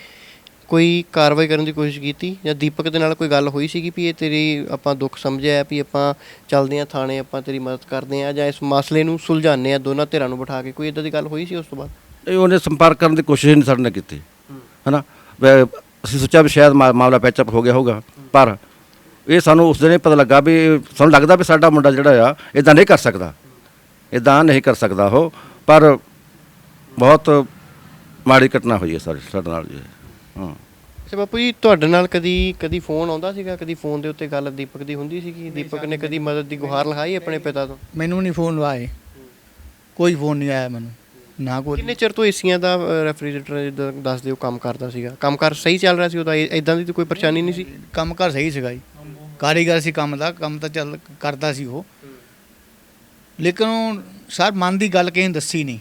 ਕੋਈ ਕਾਰਵਾਈ ਕਰਨ ਦੀ ਕੋਸ਼ਿਸ਼ ਕੀਤੀ ਜਾਂ ਦੀਪਕ ਦੇ ਨਾਲ ਕੋਈ ਗੱਲ ਹੋਈ ਸੀਗੀ ਵੀ ਇਹ ਤੇਰੀ ਆਪਾਂ ਦੁੱਖ ਸਮਝਿਆ ਵੀ ਆਪਾਂ ਚੱਲਦੇ ਹਾਂ ਥਾਣੇ, ਆਪਾਂ ਤੇਰੀ ਮਦਦ ਕਰਦੇ ਹਾਂ ਜਾਂ ਇਸ ਮਸਲੇ ਨੂੰ ਸੁਲਝਾਉਂਦੇ ਹਾਂ ਦੋਨਾਂ ਧਿਰਾਂ ਨੂੰ ਬਿਠਾ ਕੇ? ਕੋਈ ਇਦਾਂ ਦੀ ਗੱਲ ਹੋਈ ਸੀ ਉਸ ਤੋਂ ਬਾਅਦ? ਇਹ ਉਹਨੇ ਸੰਪਰਕ ਕਰਨ ਦੀ ਕੋਸ਼ਿਸ਼ ਨਹੀਂ ਸਾਡੇ ਨਾਲ ਕੀਤੀ ਹੈ ਨਾ। ਅਸੀਂ ਸੋਚਿਆ ਵੀ ਸ਼ਾਇਦ ਮਾਮਲਾ ਪੈਚਅਪ ਹੋ ਗਿਆ ਹੋਊਗਾ, ਪਰ ਇਹ ਸਾਨੂੰ ਉਸ ਦਿਨ ਹੀ ਪਤਾ ਲੱਗਾ ਵੀ ਸਾਨੂੰ ਲੱਗਦਾ ਵੀ ਸਾਡਾ ਮੁੰਡਾ ਜਿਹੜਾ ਆ ਇਦਾਂ ਨਹੀਂ ਕਰ ਸਕਦਾ, ਇਦਾਂ ਨਹੀਂ ਕਰ ਸਕਦਾ ਉਹ। ਪਰ ਬਹੁਤ ਮਾੜੀ ਘਟਨਾ ਹੋਈ ਹੈ ਸਾਡੇ ਨਾਲ ਜੀ। ਹਾਂ। ਅੱਛਾ ਬਾਪੂ ਜੀ, ਤੁਹਾਡੇ ਨਾਲ ਕਦੀ ਫੋਨ ਆਉਂਦਾ ਸੀਗਾ? ਕਦੀ ਫੋਨ ਦੇ ਉੱਤੇ ਗੱਲ ਦੀਪਕ ਦੀ ਹੁੰਦੀ ਸੀਗੀ? ਦੀਪਕ ਨੇ ਕਦੀ ਮਦਦ ਦੀ ਗੁਹਾਰ ਲਗਾਈ ਆਪਣੇ ਪਿਤਾ ਤੋਂ? ਮੈਨੂੰ ਨਹੀਂ ਫੋਨ ਆਏ, ਕੋਈ ਫੋਨ ਨਹੀਂ ਆਇਆ ਮੈਨੂੰ, ਨਾ ਕੋਈ। ਕਿੰਨੇ ਚਿਰ ਤੋਂ ਏਸੀਆਂ ਦਾ ਰੈਫਰੀਜਰੇਟਰ ਜਿੱਦਾਂ ਦੱਸ ਦਿਓ ਕੰਮ ਕਰਦਾ ਸੀਗਾ? ਕੰਮਕਾਰ ਸਹੀ ਚੱਲ ਰਿਹਾ ਸੀ ਉਹਦਾ? ਇਦਾਂ ਦੀ ਤਾਂ ਕੋਈ ਪਰੇਸ਼ਾਨੀ ਨਹੀਂ ਸੀ? ਕੰਮ ਕਾਰ ਸਹੀ ਸੀਗਾ ਜੀ, ਕਾਰੀਗਰ ਸੀ ਕੰਮ ਦਾ, ਕੰਮ ਤਾਂ ਚੱਲ ਕਰਦਾ ਸੀ ਉਹ। ਲੇਕਿਨ ਉਹ ਸਰ ਮਨ ਦੀ ਗੱਲ ਕਿਸੇ ਨੇ ਦੱਸੀ ਨਹੀਂ।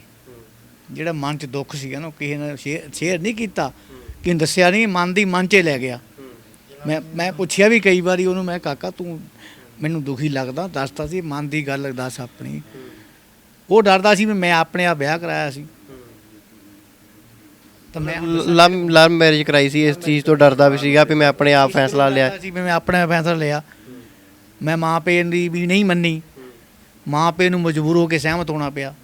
ਜਿਹੜਾ ਮਨ 'ਚ ਦੁੱਖ ਸੀਗਾ ਨਾ, ਕਿਸੇ ਨੇ ਸ਼ੇਅਰ ਨਹੀਂ ਕੀਤਾ, ਕਿਸੇ ਨੇ ਦੱਸਿਆ ਨਹੀਂ, ਮਨ 'ਚ ਲੈ ਗਿਆ। ਮੈਂ ਪੁੱਛਿਆ ਵੀ ਕਈ ਵਾਰੀ ਉਹਨੂੰ, ਮੈਂ ਕਾਕਾ ਤੂੰ ਮੈਨੂੰ ਦੁਖੀ ਲੱਗਦਾ, ਦੱਸਦਾ ਸੀ ਮਨ ਦੀ ਗੱਲ ਦੱਸ ਆਪਣੀ। ਉਹ ਡਰਦਾ ਸੀ ਵੀ ਮੈਂ ਆਪਣੇ ਆਪ ਵਿਆਹ ਕਰਾਇਆ ਸੀ, ਤਾਂ ਮੈਂ ਲਵ ਮੈਰਿਜ ਕਰਾਈ ਸੀ, ਇਸ ਚੀਜ਼ ਤੋਂ ਡਰਦਾ ਵੀ ਸੀਗਾ ਵੀ ਮੈਂ ਆਪਣੇ ਆਪ ਫੈਸਲਾ ਲਿਆ ਸੀ, ਵੀ ਮੈਂ ਆਪਣੇ ਆਪ ਫੈਸਲਾ ਲਿਆ। ਮੈਂ ਮਾਂ ਪਿਓ ਦੀ ਵੀ ਨਹੀਂ ਮੰਨੀ, ਮਾਂ ਪਿਓ ਨੂੰ ਮਜਬੂਰ ਹੋ ਕੇ ਸਹਿਮਤ ਹੋਣਾ ਪਿਆ।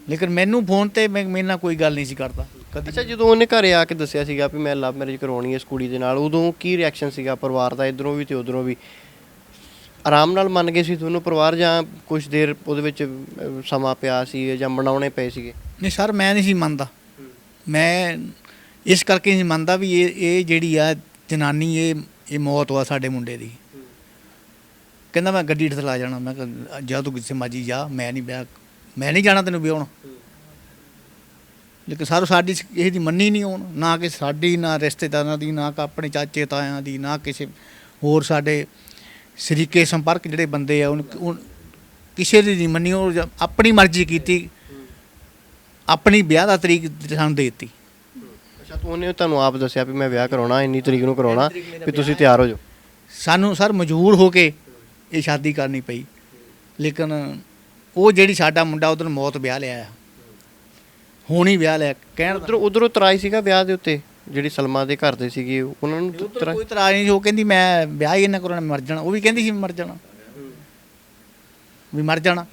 ਲੇਕਿਨ ਮੈਨੂੰ ਫੋਨ ਤੇ ਮੇਰੇ ਨਾਲ ਕੋਈ ਗੱਲ ਨਹੀਂ ਸੀ ਕਰਦਾ ਕਦੀ। ਅੱਛਾ, ਜਦੋਂ ਉਹਨੇ ਘਰੇ ਆ ਕੇ ਦੱਸਿਆ ਸੀਗਾ ਵੀ ਮੈਂ ਲਵ ਮੈਰਿਜ ਕਰਵਾਉਣੀ ਹੈ ਇਸ ਕੁੜੀ ਦੇ ਨਾਲ, ਉਦੋਂ ਕੀ ਰਿਐਕਸ਼ਨ ਸੀਗਾ ਪਰਿਵਾਰ ਦਾ, ਇੱਧਰੋਂ ਵੀ ਤੇ ਉੱਧਰੋਂ ਵੀ? ਆਰਾਮ ਨਾਲ ਮੰਨ ਗਏ ਸੀ ਦੋਨੋਂ ਪਰਿਵਾਰ ਜਾਂ ਕੁਝ ਦੇਰ ਉਹਦੇ ਵਿੱਚ ਸਮਾਂ ਪਿਆ ਸੀ ਜਾਂ ਮਨਾਉਣੇ ਪਏ ਸੀਗੇ? ਨਹੀਂ ਸਰ, ਮੈਂ ਨਹੀਂ ਸੀ ਮੰਨਦਾ। ਮੈਂ ਇਸ ਕਰਕੇ ਨਹੀਂ ਮੰਨਦਾ ਵੀ ਇਹ ਜਿਹੜੀ ਆ ਜਨਾਨੀ, ਇਹ ਮੌਤ ਹੋਆ ਸਾਡੇ ਮੁੰਡੇ ਦੀ। ਕਹਿੰਦਾ ਮੈਂ ਗੱਡੀ ਠਲਾ ਜਾਣਾ। ਮੈਂ ਕਿਹਾ ਜਾ ਤੂੰ ਕਿਸੇ ਮਰਜ਼ੀ ਜਾ, ਮੈਂ ਨਹੀਂ ਜਾਣਾ ਤੈਨੂੰ ਵਿਆਹੁਣ। ਲੇਕਿਨ ਸਰ ਸਾਡੀ ਇਹ ਦੀ ਮੰਨੀ ਨਹੀਂ ਹੋਣ, ਨਾ ਕਿ ਸਾਡੀ, ਨਾ ਰਿਸ਼ਤੇਦਾਰਾਂ ਦੀ, ਨਾ ਆਪਣੇ ਚਾਚੇ ਤਾਇਆਂ ਦੀ, ਨਾ ਕਿਸੇ ਹੋਰ ਸਾਡੇ ਸ਼ਰੀਕੇ ਸੰਪਰਕ ਜਿਹੜੇ ਬੰਦੇ ਆ ਉਹ ਕਿਸੇ ਦੀ ਨਹੀਂ ਮੰਨੀ। ਉਹ ਆਪਣੀ ਮਰਜ਼ੀ ਕੀਤੀ, ਆਪਣੀ ਵਿਆਹ ਦਾ ਤਰੀਕ ਸਾਨੂੰ ਦੇ ਦਿੱਤੀ। ਅੱਛਾ, ਤਾਂ ਉਹਨੇ ਤੁਹਾਨੂੰ ਆਪ ਦੱਸਿਆ ਵੀ ਮੈਂ ਵਿਆਹ ਕਰਾਉਣਾ, ਇੰਨੀ ਤਰੀਕ ਨੂੰ ਕਰਾਉਣਾ, ਵੀ ਤੁਸੀਂ ਤਿਆਰ ਹੋ ਜਾਓ? ਸਾਨੂੰ ਸਰ ਮਜਬੂਰ ਹੋ ਕੇ ਇਹ ਸ਼ਾਦੀ ਕਰਨੀ ਪਈ। ਲੇਕਿਨ ਉਹ ਜਿਹੜੀ ਸਾਡਾ ਮੁੰਡਾ ਉਧਰ ਮੌਤ ਵਿਆਹ ਲਿਆ, ਹੁਣ ਹੀ ਵਿਆਹ ਲਿਆ। ਕਹਿਣ ਉਧਰੋਂ ਤਰਾਈ ਸੀਗਾ ਵਿਆਹ ਦੇ ਉੱਤੇ, ਜਿਹੜੀ ਸਲਮਾ ਦੇ ਘਰ ਦੇ ਸੀਗੇ ਉਹਨਾਂ ਨੂੰ ਕੋਈ ਤਰਾਜ ਨਹੀਂ। ਉਹ ਕਹਿੰਦੀ ਮੈਂ ਵਿਆਹ ਹੀ ਇਹਨਾਂ ਕਰਾਉਣਾ, ਮਰ ਜਾਣਾ। ਉਹ ਵੀ ਕਹਿੰਦੀ ਸੀ ਮਰ ਜਾਣਾ, ਵੀ ਮਰ ਜਾਣਾ।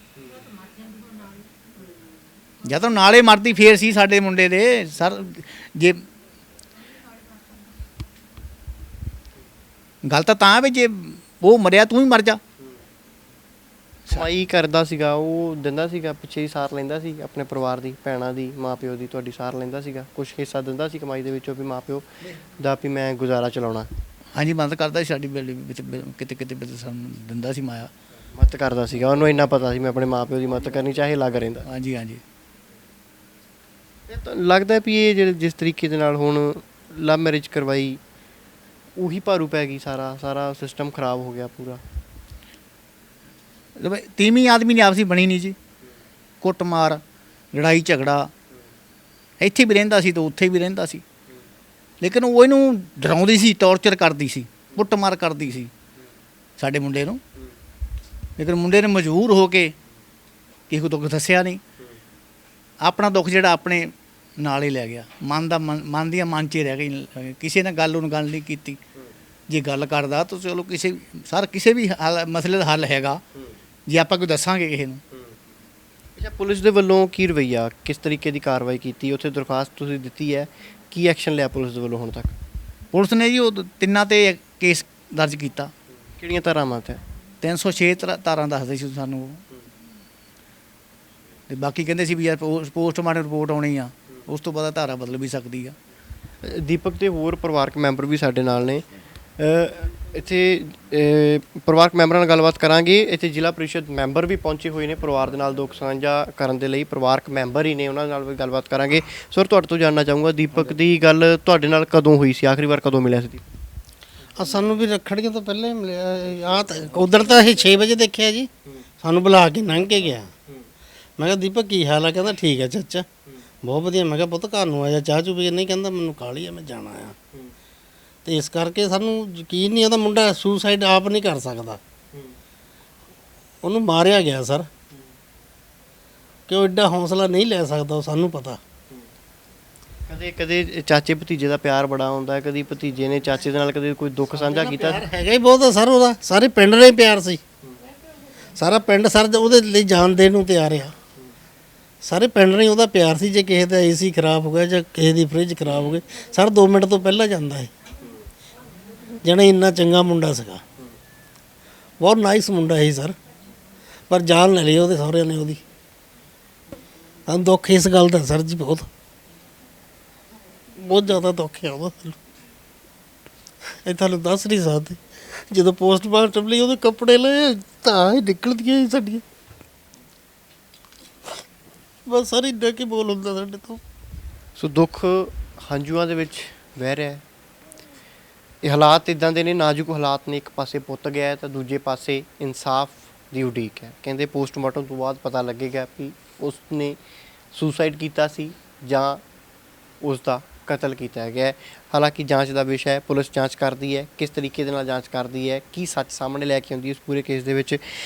ਜਦੋਂ ਨਾਲੇ ਮਰਦੀ ਫੇਰ ਸੀ ਸਾਡੇ ਮੁੰਡੇ ਦੇ ਸਰ। ਜੇ ਗੱਲ ਤਾਂ ਵੀ ਜੇ ਉਹ ਮਰਿਆ ਤੂੰ ਹੀ ਮਰ ਜਾ। ਕਮਾਈ ਕਰਦਾ ਸੀਗਾ, ਉਹ ਦਿੰਦਾ ਸੀਗਾ, ਪਿੱਛੇ ਹੀ ਸਾਰ ਲੈਂਦਾ ਸੀ ਆਪਣੇ ਪਰਿਵਾਰ ਦੀ, ਭੈਣਾਂ ਦੀ, ਮਾਂ ਪਿਓ ਦੀ, ਤੁਹਾਡੀ ਸਾਰ ਲੈਂਦਾ ਸੀਗਾ? ਕੁਛ ਹਿੱਸਾ ਦਿੰਦਾ ਸੀ ਕਮਾਈ ਦੇ ਵਿੱਚੋਂ ਵੀ ਮਾਂ ਪਿਓ ਦਾ ਵੀ ਮੈਂ ਗੁਜ਼ਾਰਾ ਚਲਾਉਣਾ? ਹਾਂਜੀ, ਮਦਦ ਕਰਦਾ ਸੀ ਸਾਡੀ ਵਿੱਚ, ਕਿਤੇ ਕਿਤੇ ਸਾਨੂੰ ਦਿੰਦਾ ਸੀ ਮਾਇਆ, ਮਦਦ ਕਰਦਾ ਸੀਗਾ। ਉਹਨੂੰ ਇੰਨਾ ਪਤਾ ਸੀ ਮੈਂ ਆਪਣੇ ਮਾਂ ਪਿਓ ਦੀ ਮਦਦ ਕਰਨੀ ਚਾਹੇ ਲੱਗ ਰਹਿੰਦਾ। ਹਾਂਜੀ ਹਾਂਜੀ। ਤਾਂ ਲੱਗਦਾ ਵੀ ਇਹ ਜਿਹੜੇ ਜਿਸ ਤਰੀਕੇ ਦੇ ਨਾਲ ਹੁਣ ਲਵ ਮੈਰਿਜ ਕਰਵਾਈ ਉਹੀ ਭਾਰੂ ਪੈ ਗਈ, ਸਾਰਾ ਸਿਸਟਮ ਖਰਾਬ ਹੋ ਗਿਆ ਪੂਰਾ। ਤੀਵੀਂ ਆਦਮੀ ਨੇ ਆਪਸੀ ਬਣੀ ਨਹੀਂ ਜੀ, ਕੁੱਟਮਾਰ ਲੜਾਈ ਝਗੜਾ ਇੱਥੇ ਵੀ ਰਹਿੰਦਾ ਸੀ ਤੇ ਉੱਥੇ ਵੀ ਰਹਿੰਦਾ ਸੀ, ਲੇਕਿਨ ਉਹ ਇਹਨੂੰ ਡਰਾਉਂਦੀ ਸੀ, ਟੌਰਚਰ ਕਰਦੀ ਸੀ, ਕੁੱਟਮਾਰ ਕਰਦੀ ਸੀ ਸਾਡੇ ਮੁੰਡੇ ਨੂੰ, ਲੇਕਿਨ ਮੁੰਡੇ ਨੇ ਮਜਬੂਰ ਹੋ ਕੇ ਕਿਸੇ ਦੁੱਖ ਦੱਸਿਆ ਨਹੀਂ, ਆਪਣਾ ਦੁੱਖ ਜਿਹੜਾ ਆਪਣੇ ਨਾਲ ਹੀ ਲੈ ਗਿਆ, ਮਨ ਦੀਆਂ ਮਨ 'ਚ ਹੀ ਰਹਿ ਗਈ, ਕਿਸੇ ਨੇ ਉਹਨੂੰ ਗੱਲ ਨਹੀਂ ਕੀਤੀ। ਜੇ ਗੱਲ ਕਰਦਾ ਤਾਂ ਚਲੋ ਕਿਸੇ ਵੀ ਮਸਲੇ ਦਾ ਹੱਲ ਹੈਗਾ, ਜੇ ਆਪਾਂ ਕੋਈ ਦੱਸਾਂਗੇ ਕਿਸੇ ਨੂੰ। ਅੱਛਾ, ਪੁਲਿਸ ਦੇ ਵੱਲੋਂ ਕੀ ਰਵੱਈਆ, ਕਿਸ ਤਰੀਕੇ ਦੀ ਕਾਰਵਾਈ ਕੀਤੀ? ਉੱਥੇ ਦਰਖਾਸਤ ਤੁਸੀਂ ਦਿੱਤੀ ਹੈ, ਕੀ ਐਕਸ਼ਨ ਲਿਆ ਪੁਲਿਸ ਦੇ ਵੱਲੋਂ ਹੁਣ ਤੱਕ? ਪੁਲਿਸ ਨੇ ਜੀ ਉਹ ਤਿੰਨਾਂ ਤੇ ਕੇਸ ਦਰਜ ਕੀਤਾ। ਕਿਹੜੀਆਂ ਧਾਰਾਵਾਂ ਤੇ? 306 ਧਾਰਾਂ ਦੱਸਦੇ ਸੀ ਸਾਨੂੰ ਉਹ, ਤੇ ਬਾਕੀ ਕਹਿੰਦੇ ਸੀ ਵੀ ਯਾਰ ਪੋਸਟਮਾਰਟਮ ਰਿਪੋਰਟ ਆਉਣੀ ਆ, ਉਸ ਤੋਂ ਬਾਅਦ ਧਾਰਾ ਬਦਲ ਵੀ ਸਕਦੀ ਆ। ਦੀਪਕ ਦੇ ਹੋਰ ਪਰਿਵਾਰਕ ਮੈਂਬਰ ਵੀ ਸਾਡੇ ਨਾਲ ਨੇ, ਇੱਥੇ ਪਰਿਵਾਰਕ ਮੈਂਬਰਾਂ ਨਾਲ ਗੱਲਬਾਤ ਕਰਾਂਗੇ। ਇੱਥੇ ਜ਼ਿਲ੍ਹਾ ਪ੍ਰੀਸ਼ਦ ਮੈਂਬਰ ਵੀ ਪਹੁੰਚੇ ਹੋਏ ਨੇ ਪਰਿਵਾਰ ਦੇ ਨਾਲ ਦੁੱਖ ਸਾਂਝਾ ਕਰਨ ਦੇ ਲਈ, ਪਰਿਵਾਰਕ ਮੈਂਬਰ ਹੀ ਨੇ, ਉਹਨਾਂ ਨਾਲ ਵੀ ਗੱਲਬਾਤ ਕਰਾਂਗੇ। ਸਰ, ਤੁਹਾਡੇ ਤੋਂ ਜਾਣਨਾ ਚਾਹੂੰਗਾ, ਦੀਪਕ ਦੀ ਗੱਲ ਤੁਹਾਡੇ ਨਾਲ ਕਦੋਂ ਹੋਈ ਸੀ, ਆਖਰੀ ਵਾਰ ਕਦੋਂ ਮਿਲਿਆ ਸੀ? ਸਾਨੂੰ ਵੀ ਰੱਖੜੀਆਂ ਤੋਂ ਪਹਿਲਾਂ ਹੀ ਮਿਲਿਆ। ਆ ਤਾਂ ਉਧਰ ਤਾਂ ਅਸੀਂ 6 ਵਜੇ ਦੇਖਿਆ ਜੀ, ਸਾਨੂੰ ਬੁਲਾ ਕੇ ਲੰਘ ਕੇ ਗਿਆ। ਮੈਂ ਕਿਹਾ ਦੀਪਕ ਕੀ ਹਾਲ ਆ? ਕਹਿੰਦਾ ਠੀਕ ਹੈ ਚਾਚਾ, ਬਹੁਤ ਵਧੀਆ। ਮੈਂ ਕਿਹਾ ਪੁੱਤ ਘਰ ਨੂੰ ਆਇਆ, ਚਾਹ ਚੂ ਪੀ? ਨਹੀਂ, ਕਹਿੰਦਾ ਮੈਨੂੰ ਕਾਹਲੀ ਆ, ਮੈਂ ਜਾਣਾ ਆ। ਤੇ ਇਸ ਕਰਕੇ ਸਾਨੂੰ ਯਕੀਨ ਨਹੀਂ, ਉਹਦਾ ਮੁੰਡਾ ਸੁਸਾਈਡ ਆਪ ਨਹੀਂ ਕਰ ਸਕਦਾ, ਉਹਨੂੰ ਮਾਰਿਆ ਗਿਆ ਸਰ, ਕਿ ਉਹ ਐਡਾ ਹੌਸਲਾ ਨਹੀਂ ਲੈ ਸਕਦਾ, ਉਹ ਸਾਨੂੰ ਪਤਾ। ਕਦੇ ਚਾਚੇ ਭਤੀਜੇ ਦਾ ਪਿਆਰ ਬੜਾ ਹੁੰਦਾ ਹੈ, ਕਦੀ ਭਤੀਜੇ ਨੇ ਚਾਚੇ ਦੇ ਨਾਲ ਕਦੇ ਕੋਈ ਦੁੱਖ ਸਾਂਝਾ ਕੀਤਾ? ਪਿਆਰ ਹੈਗਾ ਹੀ ਬਹੁਤ ਆ ਸਰ ਉਹਦਾ, ਸਾਰੇ ਪਿੰਡ ਨੇ ਪਿਆਰ ਸੀ, ਸਾਰਾ ਪਿੰਡ ਸਰ ਉਹਦੇ ਲਈ ਜਾਨ ਦੇਣ ਨੂੰ ਤਿਆਰ ਆ, ਸਾਰੇ ਪਿੰਡ ਨੇ ਉਹਦਾ ਪਿਆਰ ਸੀ। ਜੇ ਕਿਸੇ ਦਾ ਏਸੀ ਖਰਾਬ ਹੋ ਗਿਆ ਜਾਂ ਕਿਸੇ ਦੀ ਫ੍ਰਿਜ ਖਰਾਬ ਹੋ ਗਈ, ਸਰ 2 ਮਿੰਟ ਤੋਂ ਪਹਿਲਾਂ ਜਾਂਦਾ ਹੈ। ਜਣੇ ਇੰਨਾ ਚੰਗਾ ਮੁੰਡਾ ਸੀਗਾ, ਬਹੁਤ ਨਾਈਸ ਮੁੰਡਾ ਸੀ ਸਰ, ਪਰ ਜਾਨ ਲੈ ਲਈ ਉਹਦੇ ਸਹੁਰਿਆਂ ਨੇ ਉਹਦੀ। ਸਾਨੂੰ ਦੁੱਖ ਇਸ ਗੱਲ ਦਾ ਸਰ ਜੀ, ਬਹੁਤ ਜ਼ਿਆਦਾ ਦੁੱਖ ਹੈ ਉਹਦਾ। ਇਹ ਤੁਹਾਨੂੰ ਦੱਸ ਨਹੀਂ ਸਕਦੇ, ਜਦੋਂ ਪੋਸਟਮਾਰਟਮ ਲਈ ਉਹਦੇ ਕੱਪੜੇ ਲਏ ਤਾਂ ਹੀ ਨਿਕਲਦੀਆਂ ਸੀ ਸਾਡੀਆਂ, ਬਸ ਸਾਰੀ ਇੰਨਾ ਕੀ ਬੋਲ ਹੁੰਦਾ ਸਾਡੇ ਤੋਂ। ਸੋ ਦੁੱਖ ਹੰਝੂਆਂ ਦੇ ਵਿੱਚ ਵਹਿ ਰਿਹਾ ਹੈ। ਇਹ ਹਾਲਾਤ ਇਦਾਂ ਦੇ ਨੇ, ਨਾਜ਼ੁਕ ਹਾਲਾਤ ਨੇ। ਇੱਕ ਪਾਸੇ ਪੁੱਤ ਗਿਆ ਤਾਂ ਦੂਜੇ ਪਾਸੇ ਇਨਸਾਫ ਦੀ ਉਡੀਕ ਹੈ। ਕਹਿੰਦੇ ਪੋਸਟਮਾਰਟਮ ਤੋਂ ਬਾਅਦ ਪਤਾ ਲੱਗੇਗਾ ਵੀ ਉਸ ਨੇ ਸੁਸਾਈਡ ਕੀਤਾ ਸੀ ਜਾਂ ਉਸ ਦਾ ਕਤਲ ਕੀਤਾ ਗਿਆ ਹੈ। ਹਾਲਾਂਕਿ ਜਾਂਚ ਦਾ ਵਿਸ਼ਾ ਹੈ, ਪੁਲਿਸ ਜਾਂਚ ਕਰਦੀ ਹੈ, ਕਿਸ ਤਰੀਕੇ ਦੇ ਨਾਲ ਜਾਂਚ ਕਰਦੀ ਹੈ, ਕੀ ਸੱਚ ਸਾਹਮਣੇ ਲੈ ਕੇ ਆਉਂਦੀ ਹੈ ਇਸ ਪੂਰੇ ਕੇਸ ਦੇ ਵਿੱਚ।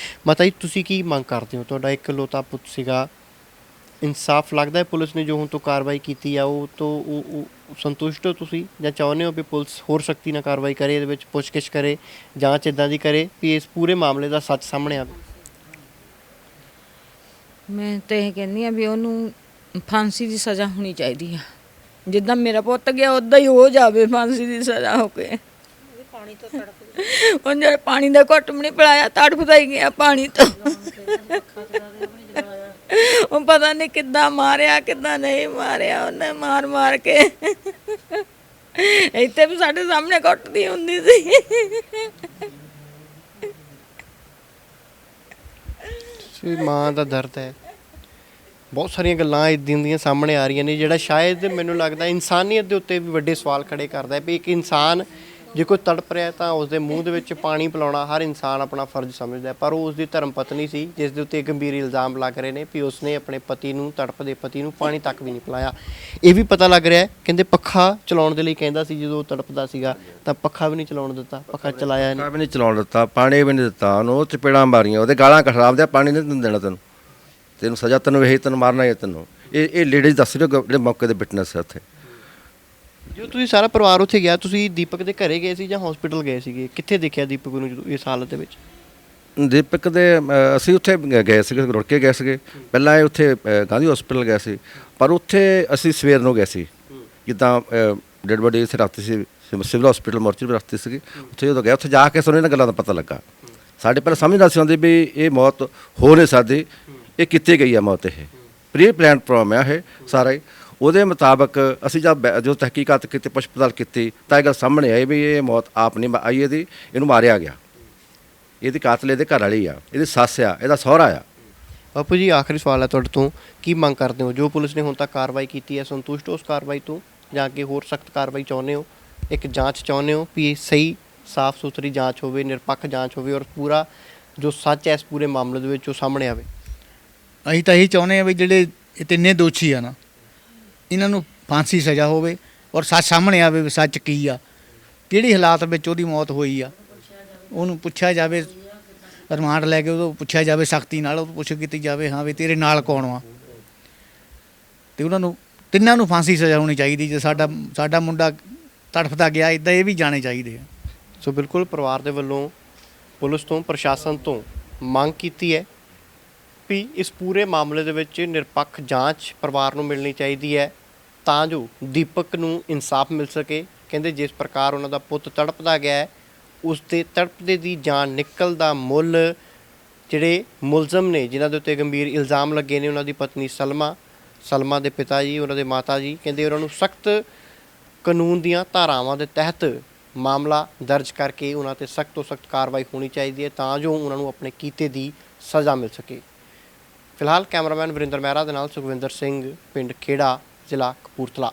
ਮਾਤਾ ਜੀ, ਤੁਸੀਂ ਕੀ ਮੰਗ ਕਰਦੇ ਹੋ? ਤੁਹਾਡਾ ਇਕਲੌਤਾ ਪੁੱਤ ਸੀਗਾ, ਇਨਸਾਫ ਲੱਗਦਾ ਹੈ ਪੁਲਿਸ ਨੇ ਜੋ ਹੁਣ ਤੋਂ ਕਾਰਵਾਈ ਕੀਤੀ ਆ ਉਹ ਤੋਂ ਉਹ ਸੰਤੁਸ਼ਟ ਹੋ ਤੁਸੀਂ, ਜਾਂ ਚਾਹੁੰਦੇ ਹੋ ਵੀ ਪੁਲਿਸ ਹੋਰ ਸਖਤੀ ਨਾਲ ਕਾਰਵਾਈ ਕਰੇ, ਇਹਦੇ ਵਿੱਚ ਪੁੱਛਗਿੱਛ ਕਰੇ, ਜਾਂਚ ਇੱਦਾਂ ਦੀ ਕਰੇ ਵੀ ਇਸ ਪੂਰੇ ਮਾਮਲੇ ਦਾ ਸੱਚ ਸਾਹਮਣੇ ਆਵੇ? ਮੈਂ ਤਾਂ ਇਹ ਕਹਿੰਦੀ ਆ ਵੀ ਉਹਨੂੰ ਫਾਂਸੀ ਦੀ ਸਜ਼ਾ ਹੋਣੀ ਚਾਹੀਦੀ ਆ, ਜਿੱਦਾਂ ਮੇਰਾ ਪੁੱਤ ਗਿਆ ਉੱਦਾਂ ਹੀ ਹੋ ਜਾਵੇ, ਫਾਂਸੀ ਦੀ ਸਜ਼ਾ ਹੋ ਕੇ। ਉਹ ਜਿਹੜਾ ਪਾਣੀ ਦਾ ਘੁੱਟ ਵੀ ਨਹੀਂ ਪਿਲਾਇਆ, ਤੜਫਦਾ ਹੀ ਗਿਆ ਪਾਣੀ ਤੋਂ। ਉਹ ਪਤਾ ਨਹੀਂ ਕਿੱਦਾਂ ਮਾਰਿਆ, ਕਿੱਦਾਂ ਨਹੀਂ ਮਾਰਿਆ, ਉਹਨੇ ਮਾਰ ਕੇ ਇੱਥੇ ਵੀ ਸਾਡੇ ਸਾਹਮਣੇ ਘੁੱਟਦੀ ਹੁੰਦੀ ਸੀ। ਮਾਂ ਦਾ ਦਰਦ ਹੈ। ਬਹੁਤ ਸਾਰੀਆਂ ਗੱਲਾਂ ਇੱਦਾਂ ਦੀਆਂ ਸਾਹਮਣੇ ਆ ਰਹੀਆਂ ਨੇ ਜਿਹੜਾ ਸ਼ਾਇਦ ਮੈਨੂੰ ਲੱਗਦਾ ਇਨਸਾਨੀਅਤ ਦੇ ਉੱਤੇ ਵੀ ਵੱਡੇ ਸਵਾਲ ਖੜੇ ਕਰਦਾ ਹੈ ਵੀ ਇੱਕ ਇਨਸਾਨ ਜੇ ਕੋਈ ਤੜਪ ਰਿਹਾ ਤਾਂ ਉਸਦੇ ਮੂੰਹ ਦੇ ਵਿੱਚ ਪਾਣੀ ਪਿਲਾਉਣਾ ਹਰ ਇਨਸਾਨ ਆਪਣਾ ਫਰਜ਼ ਸਮਝਦਾ, ਪਰ ਉਹ ਉਸਦੀ ਧਰਮ ਪਤਨੀ ਸੀ ਜਿਸ ਦੇ ਉੱਤੇ ਗੰਭੀਰ ਇਲਜ਼ਾਮ ਲੱਗ ਰਹੇ ਨੇ ਵੀ ਉਸਨੇ ਆਪਣੇ ਪਤੀ ਨੂੰ, ਤੜਪਦੇ ਪਤੀ ਨੂੰ ਪਾਣੀ ਤੱਕ ਵੀ ਨਹੀਂ ਪਿਲਾਇਆ। ਇਹ ਵੀ ਪਤਾ ਲੱਗ ਰਿਹਾ ਹੈ, ਕਹਿੰਦੇ ਪੱਖਾ ਚਲਾਉਣ ਦੇ ਲਈ ਕਹਿੰਦਾ ਸੀ ਜਦੋਂ ਉਹ ਤੜਪਦਾ ਸੀਗਾ ਤਾਂ ਪੱਖਾ ਵੀ ਨਹੀਂ ਚਲਾਉਣ ਦਿੱਤਾ, ਪੱਖਾ ਚਲਾਇਆ ਨਹੀਂ, ਵੀ ਨਹੀਂ ਚਲਾਉਣ ਦਿੱਤਾ, ਪਾਣੀ ਵੀ ਨਹੀਂ ਦਿੱਤਾ ਉਹਨੂੰ, ਉਹ ਚਪੇੜਾਂ ਮਾਰੀਆਂ, ਉਹਦੇ ਗਾਲਾਂ ਖਰਾਬ ਦਿਆ, ਪਾਣੀ ਨਹੀਂ ਦੇਣਾ ਤੈਨੂੰ ਸਜ਼ਾ, ਤੈਨੂੰ ਇਹੀ ਤੈਨੂੰ ਮਾਰਨਾ ਹੈ ਤੈਨੂੰ। ਇਹ ਲੇਡੀਜ਼ ਦੱਸ ਰਹੇ ਜਿਹੜੇ ਮੌਕੇ 'ਤੇ ਵਿਟਨੈਸ ਹੈ ਉੱਥੇ। ਜਦੋਂ ਤੁਸੀਂ ਸਾਰਾ ਪਰਿਵਾਰ ਉੱਥੇ ਗਿਆ, ਤੁਸੀਂ ਦੀਪਕ ਦੇ ਘਰੇ ਗਏ ਸੀ ਜਾਂ ਹਸਪੀਟਲ ਗਏ ਸੀਗੇ? ਕਿੱਥੇ ਦੇਖਿਆ ਦੀਪਕ ਨੂੰ ਜਦੋਂ ਇਸ ਹਾਲਤ ਦੇ ਵਿੱਚ? ਦੀਪਕ ਦੇ ਅਸੀਂ ਉੱਥੇ ਗਏ ਸੀਗੇ, ਰੁੜ ਕੇ ਗਏ ਸੀਗੇ। ਪਹਿਲਾਂ ਇਹ ਉੱਥੇ ਗਾਂਧੀ ਹਸਪੀਟਲ ਗਏ ਸੀ, ਪਰ ਉੱਥੇ ਅਸੀਂ ਸਵੇਰ ਨੂੰ ਗਏ ਸੀ, ਜਿੱਦਾਂ ਡੈਡ ਬੋਡੀ ਇੱਥੇ ਰੱਖਤੀ ਸੀ ਸਿਵਲ ਹਸਪੀਟਲ ਮੋਰਚਰੀ ਰੱਖਤੀ ਸੀਗੀ। ਉੱਥੇ ਜਦੋਂ ਗਿਆ, ਉੱਥੇ ਜਾ ਕੇ ਸਾਨੂੰ ਇਹਨਾਂ ਗੱਲਾਂ ਦਾ ਪਤਾ ਲੱਗਾ। ਸਾਡੇ ਪਹਿਲਾਂ ਸਮਝ ਨਹੀਂ ਸੀ ਆਉਂਦੀ ਵੀ ਇਹ ਮੌਤ ਹੋ ਨਹੀਂ ਸਕਦੀ, ਇਹ ਕਿੱਥੇ ਗਈ ਆ ਮੌਤ, ਇਹ ਪ੍ਰੀ ਪਲਾਨ ਪ੍ਰੋਗਰਾਮ ਆ ਇਹ ਸਾਰਾ ਹੀ। ਉਹਦੇ ਮੁਤਾਬਕ ਅਸੀਂ ਜੋ ਤਹਿਕੀਕਾਤ ਕੀਤੀ, ਪੁੱਛ ਪੜਤਾਲ ਕੀਤੀ, ਤਾਂ ਇਹ ਗੱਲ ਸਾਹਮਣੇ ਆਈ ਵੀ ਇਹ ਮੌਤ ਆਪ ਨਹੀਂ ਆਈ, ਇਹਨੂੰ ਮਾਰਿਆ ਗਿਆ। ਇਹਦੀ ਕਾਤਲ ਇਹਦੇ ਘਰ ਵਾਲੀ ਆ, ਇਹਦੀ ਸੱਸ ਆ, ਇਹਦਾ ਸਹੁਰਾ ਆ। ਬਾਪੂ ਜੀ ਆਖਰੀ ਸਵਾਲ ਹੈ ਤੁਹਾਡੇ ਤੋਂ, ਕੀ ਮੰਗ ਕਰਦੇ ਹੋ? ਜੋ ਪੁਲਿਸ ਨੇ ਹੁਣ ਤੱਕ ਕਾਰਵਾਈ ਕੀਤੀ ਹੈ, ਸੰਤੁਸ਼ਟ ਹੋ ਉਸ ਕਾਰਵਾਈ ਤੋਂ ਜਾਂ ਕਿ ਹੋਰ ਸਖਤ ਕਾਰਵਾਈ ਚਾਹੁੰਦੇ ਹੋ? ਇੱਕ ਜਾਂਚ ਚਾਹੁੰਦੇ ਹੋ ਵੀ ਇਹ ਸਹੀ ਸਾਫ਼ ਸੁਥਰੀ ਜਾਂਚ ਹੋਵੇ, ਨਿਰਪੱਖ ਜਾਂਚ ਹੋਵੇ ਔਰ ਪੂਰਾ ਜੋ ਸੱਚ ਹੈ ਇਸ ਪੂਰੇ ਮਾਮਲੇ ਦੇ ਵਿੱਚ ਉਹ ਸਾਹਮਣੇ ਆਵੇ? ਅਸੀਂ ਤਾਂ ਇਹੀ ਚਾਹੁੰਦੇ ਹਾਂ ਵੀ ਜਿਹੜੇ ਇਹ ਤਿੰਨੇ ਦੋਸ਼ੀ ਆ ਨਾ, ਇਹਨਾਂ ਨੂੰ ਫਾਂਸੀ ਸਜ਼ਾ ਹੋਵੇ ਔਰ ਸੱਚ ਸਾਹਮਣੇ ਆਵੇ ਵੀ ਸੱਚ ਕੀ ਆ, ਕਿਹੜੀ ਹਾਲਾਤ ਵਿੱਚ ਉਹਦੀ ਮੌਤ ਹੋਈ ਆ, ਉਹਨੂੰ ਪੁੱਛਿਆ ਜਾਵੇ, ਰਿਮਾਂਡ ਲੈ ਕੇ ਉਹਨੂੰ ਪੁੱਛਿਆ ਜਾਵੇ ਸਖਤੀ ਨਾਲ, ਉਹ ਪੁੱਛ ਕੀਤੀ ਜਾਵੇ ਹਾਂ ਵੀ ਤੇਰੇ ਨਾਲ ਕੌਣ ਵਾ, ਤੇ ਉਹਨਾਂ ਨੂੰ ਤਿੰਨਾਂ ਨੂੰ ਫਾਂਸੀ ਸਜ਼ਾ ਹੋਣੀ ਚਾਹੀਦੀ। ਜੇ ਸਾਡਾ ਮੁੰਡਾ ਤੜਫਦਾ ਗਿਆ ਇੱਦਾਂ ਇਹ ਵੀ ਜਾਣੇ ਚਾਹੀਦੇ ਆ। ਸੋ ਬਿਲਕੁਲ ਪਰਿਵਾਰ ਦੇ ਵੱਲੋਂ ਪੁਲਿਸ ਤੋਂ, ਪ੍ਰਸ਼ਾਸਨ ਤੋਂ ਮੰਗ ਕੀਤੀ ਹੈ ਵੀ ਇਸ ਪੂਰੇ ਮਾਮਲੇ ਦੇ ਵਿੱਚ ਨਿਰਪੱਖ ਜਾਂਚ ਪਰਿਵਾਰ ਨੂੰ ਮਿਲਣੀ ਚਾਹੀਦੀ ਹੈ ਤਾਂ ਜੋ ਦੀਪਕ ਨੂੰ ਇਨਸਾਫ ਮਿਲ ਸਕੇ। ਕਹਿੰਦੇ ਜਿਸ ਪ੍ਰਕਾਰ ਉਹਨਾਂ ਦਾ ਪੁੱਤ ਤੜਪਦਾ ਗਿਆ ਹੈ, ਉਸ ਦੇ ਤੜਪਦੇ ਦੀ ਜਾਨ ਨਿਕਲ ਦਾ ਮੁੱਲ ਜਿਹੜੇ ਮੁਲਜ਼ਮ ਨੇ, ਜਿਨ੍ਹਾਂ ਦੇ ਉੱਤੇ ਗੰਭੀਰ ਇਲਜ਼ਾਮ ਲੱਗੇ ਨੇ, ਉਹਨਾਂ ਦੀ ਪਤਨੀ ਸਲਮਾ ਦੇ ਪਿਤਾ ਜੀ, ਉਹਨਾਂ ਦੇ ਮਾਤਾ ਜੀ, ਕਹਿੰਦੇ ਉਹਨਾਂ ਨੂੰ ਸਖਤ ਕਾਨੂੰਨ ਦੀਆਂ ਧਾਰਾਵਾਂ ਦੇ ਤਹਿਤ ਮਾਮਲਾ ਦਰਜ ਕਰਕੇ ਉਹਨਾਂ 'ਤੇ ਸਖਤ ਤੋਂ ਸਖਤ ਕਾਰਵਾਈ ਹੋਣੀ ਚਾਹੀਦੀ ਹੈ ਤਾਂ ਜੋ ਉਹਨਾਂ ਨੂੰ ਆਪਣੇ ਕੀਤੇ ਦੀ ਸਜ਼ਾ ਮਿਲ ਸਕੇ। ਫਿਲਹਾਲ ਕੈਮਰਾਮੈਨ ਵਰਿੰਦਰ ਮਹਿਰਾ ਦੇ ਨਾਲ ਸੁਖਵਿੰਦਰ ਸਿੰਘ, ਪਿੰਡ ਖੇੜਾ, ਜ਼ਿਲ੍ਹਾ ਕਪੂਰਥਲਾ।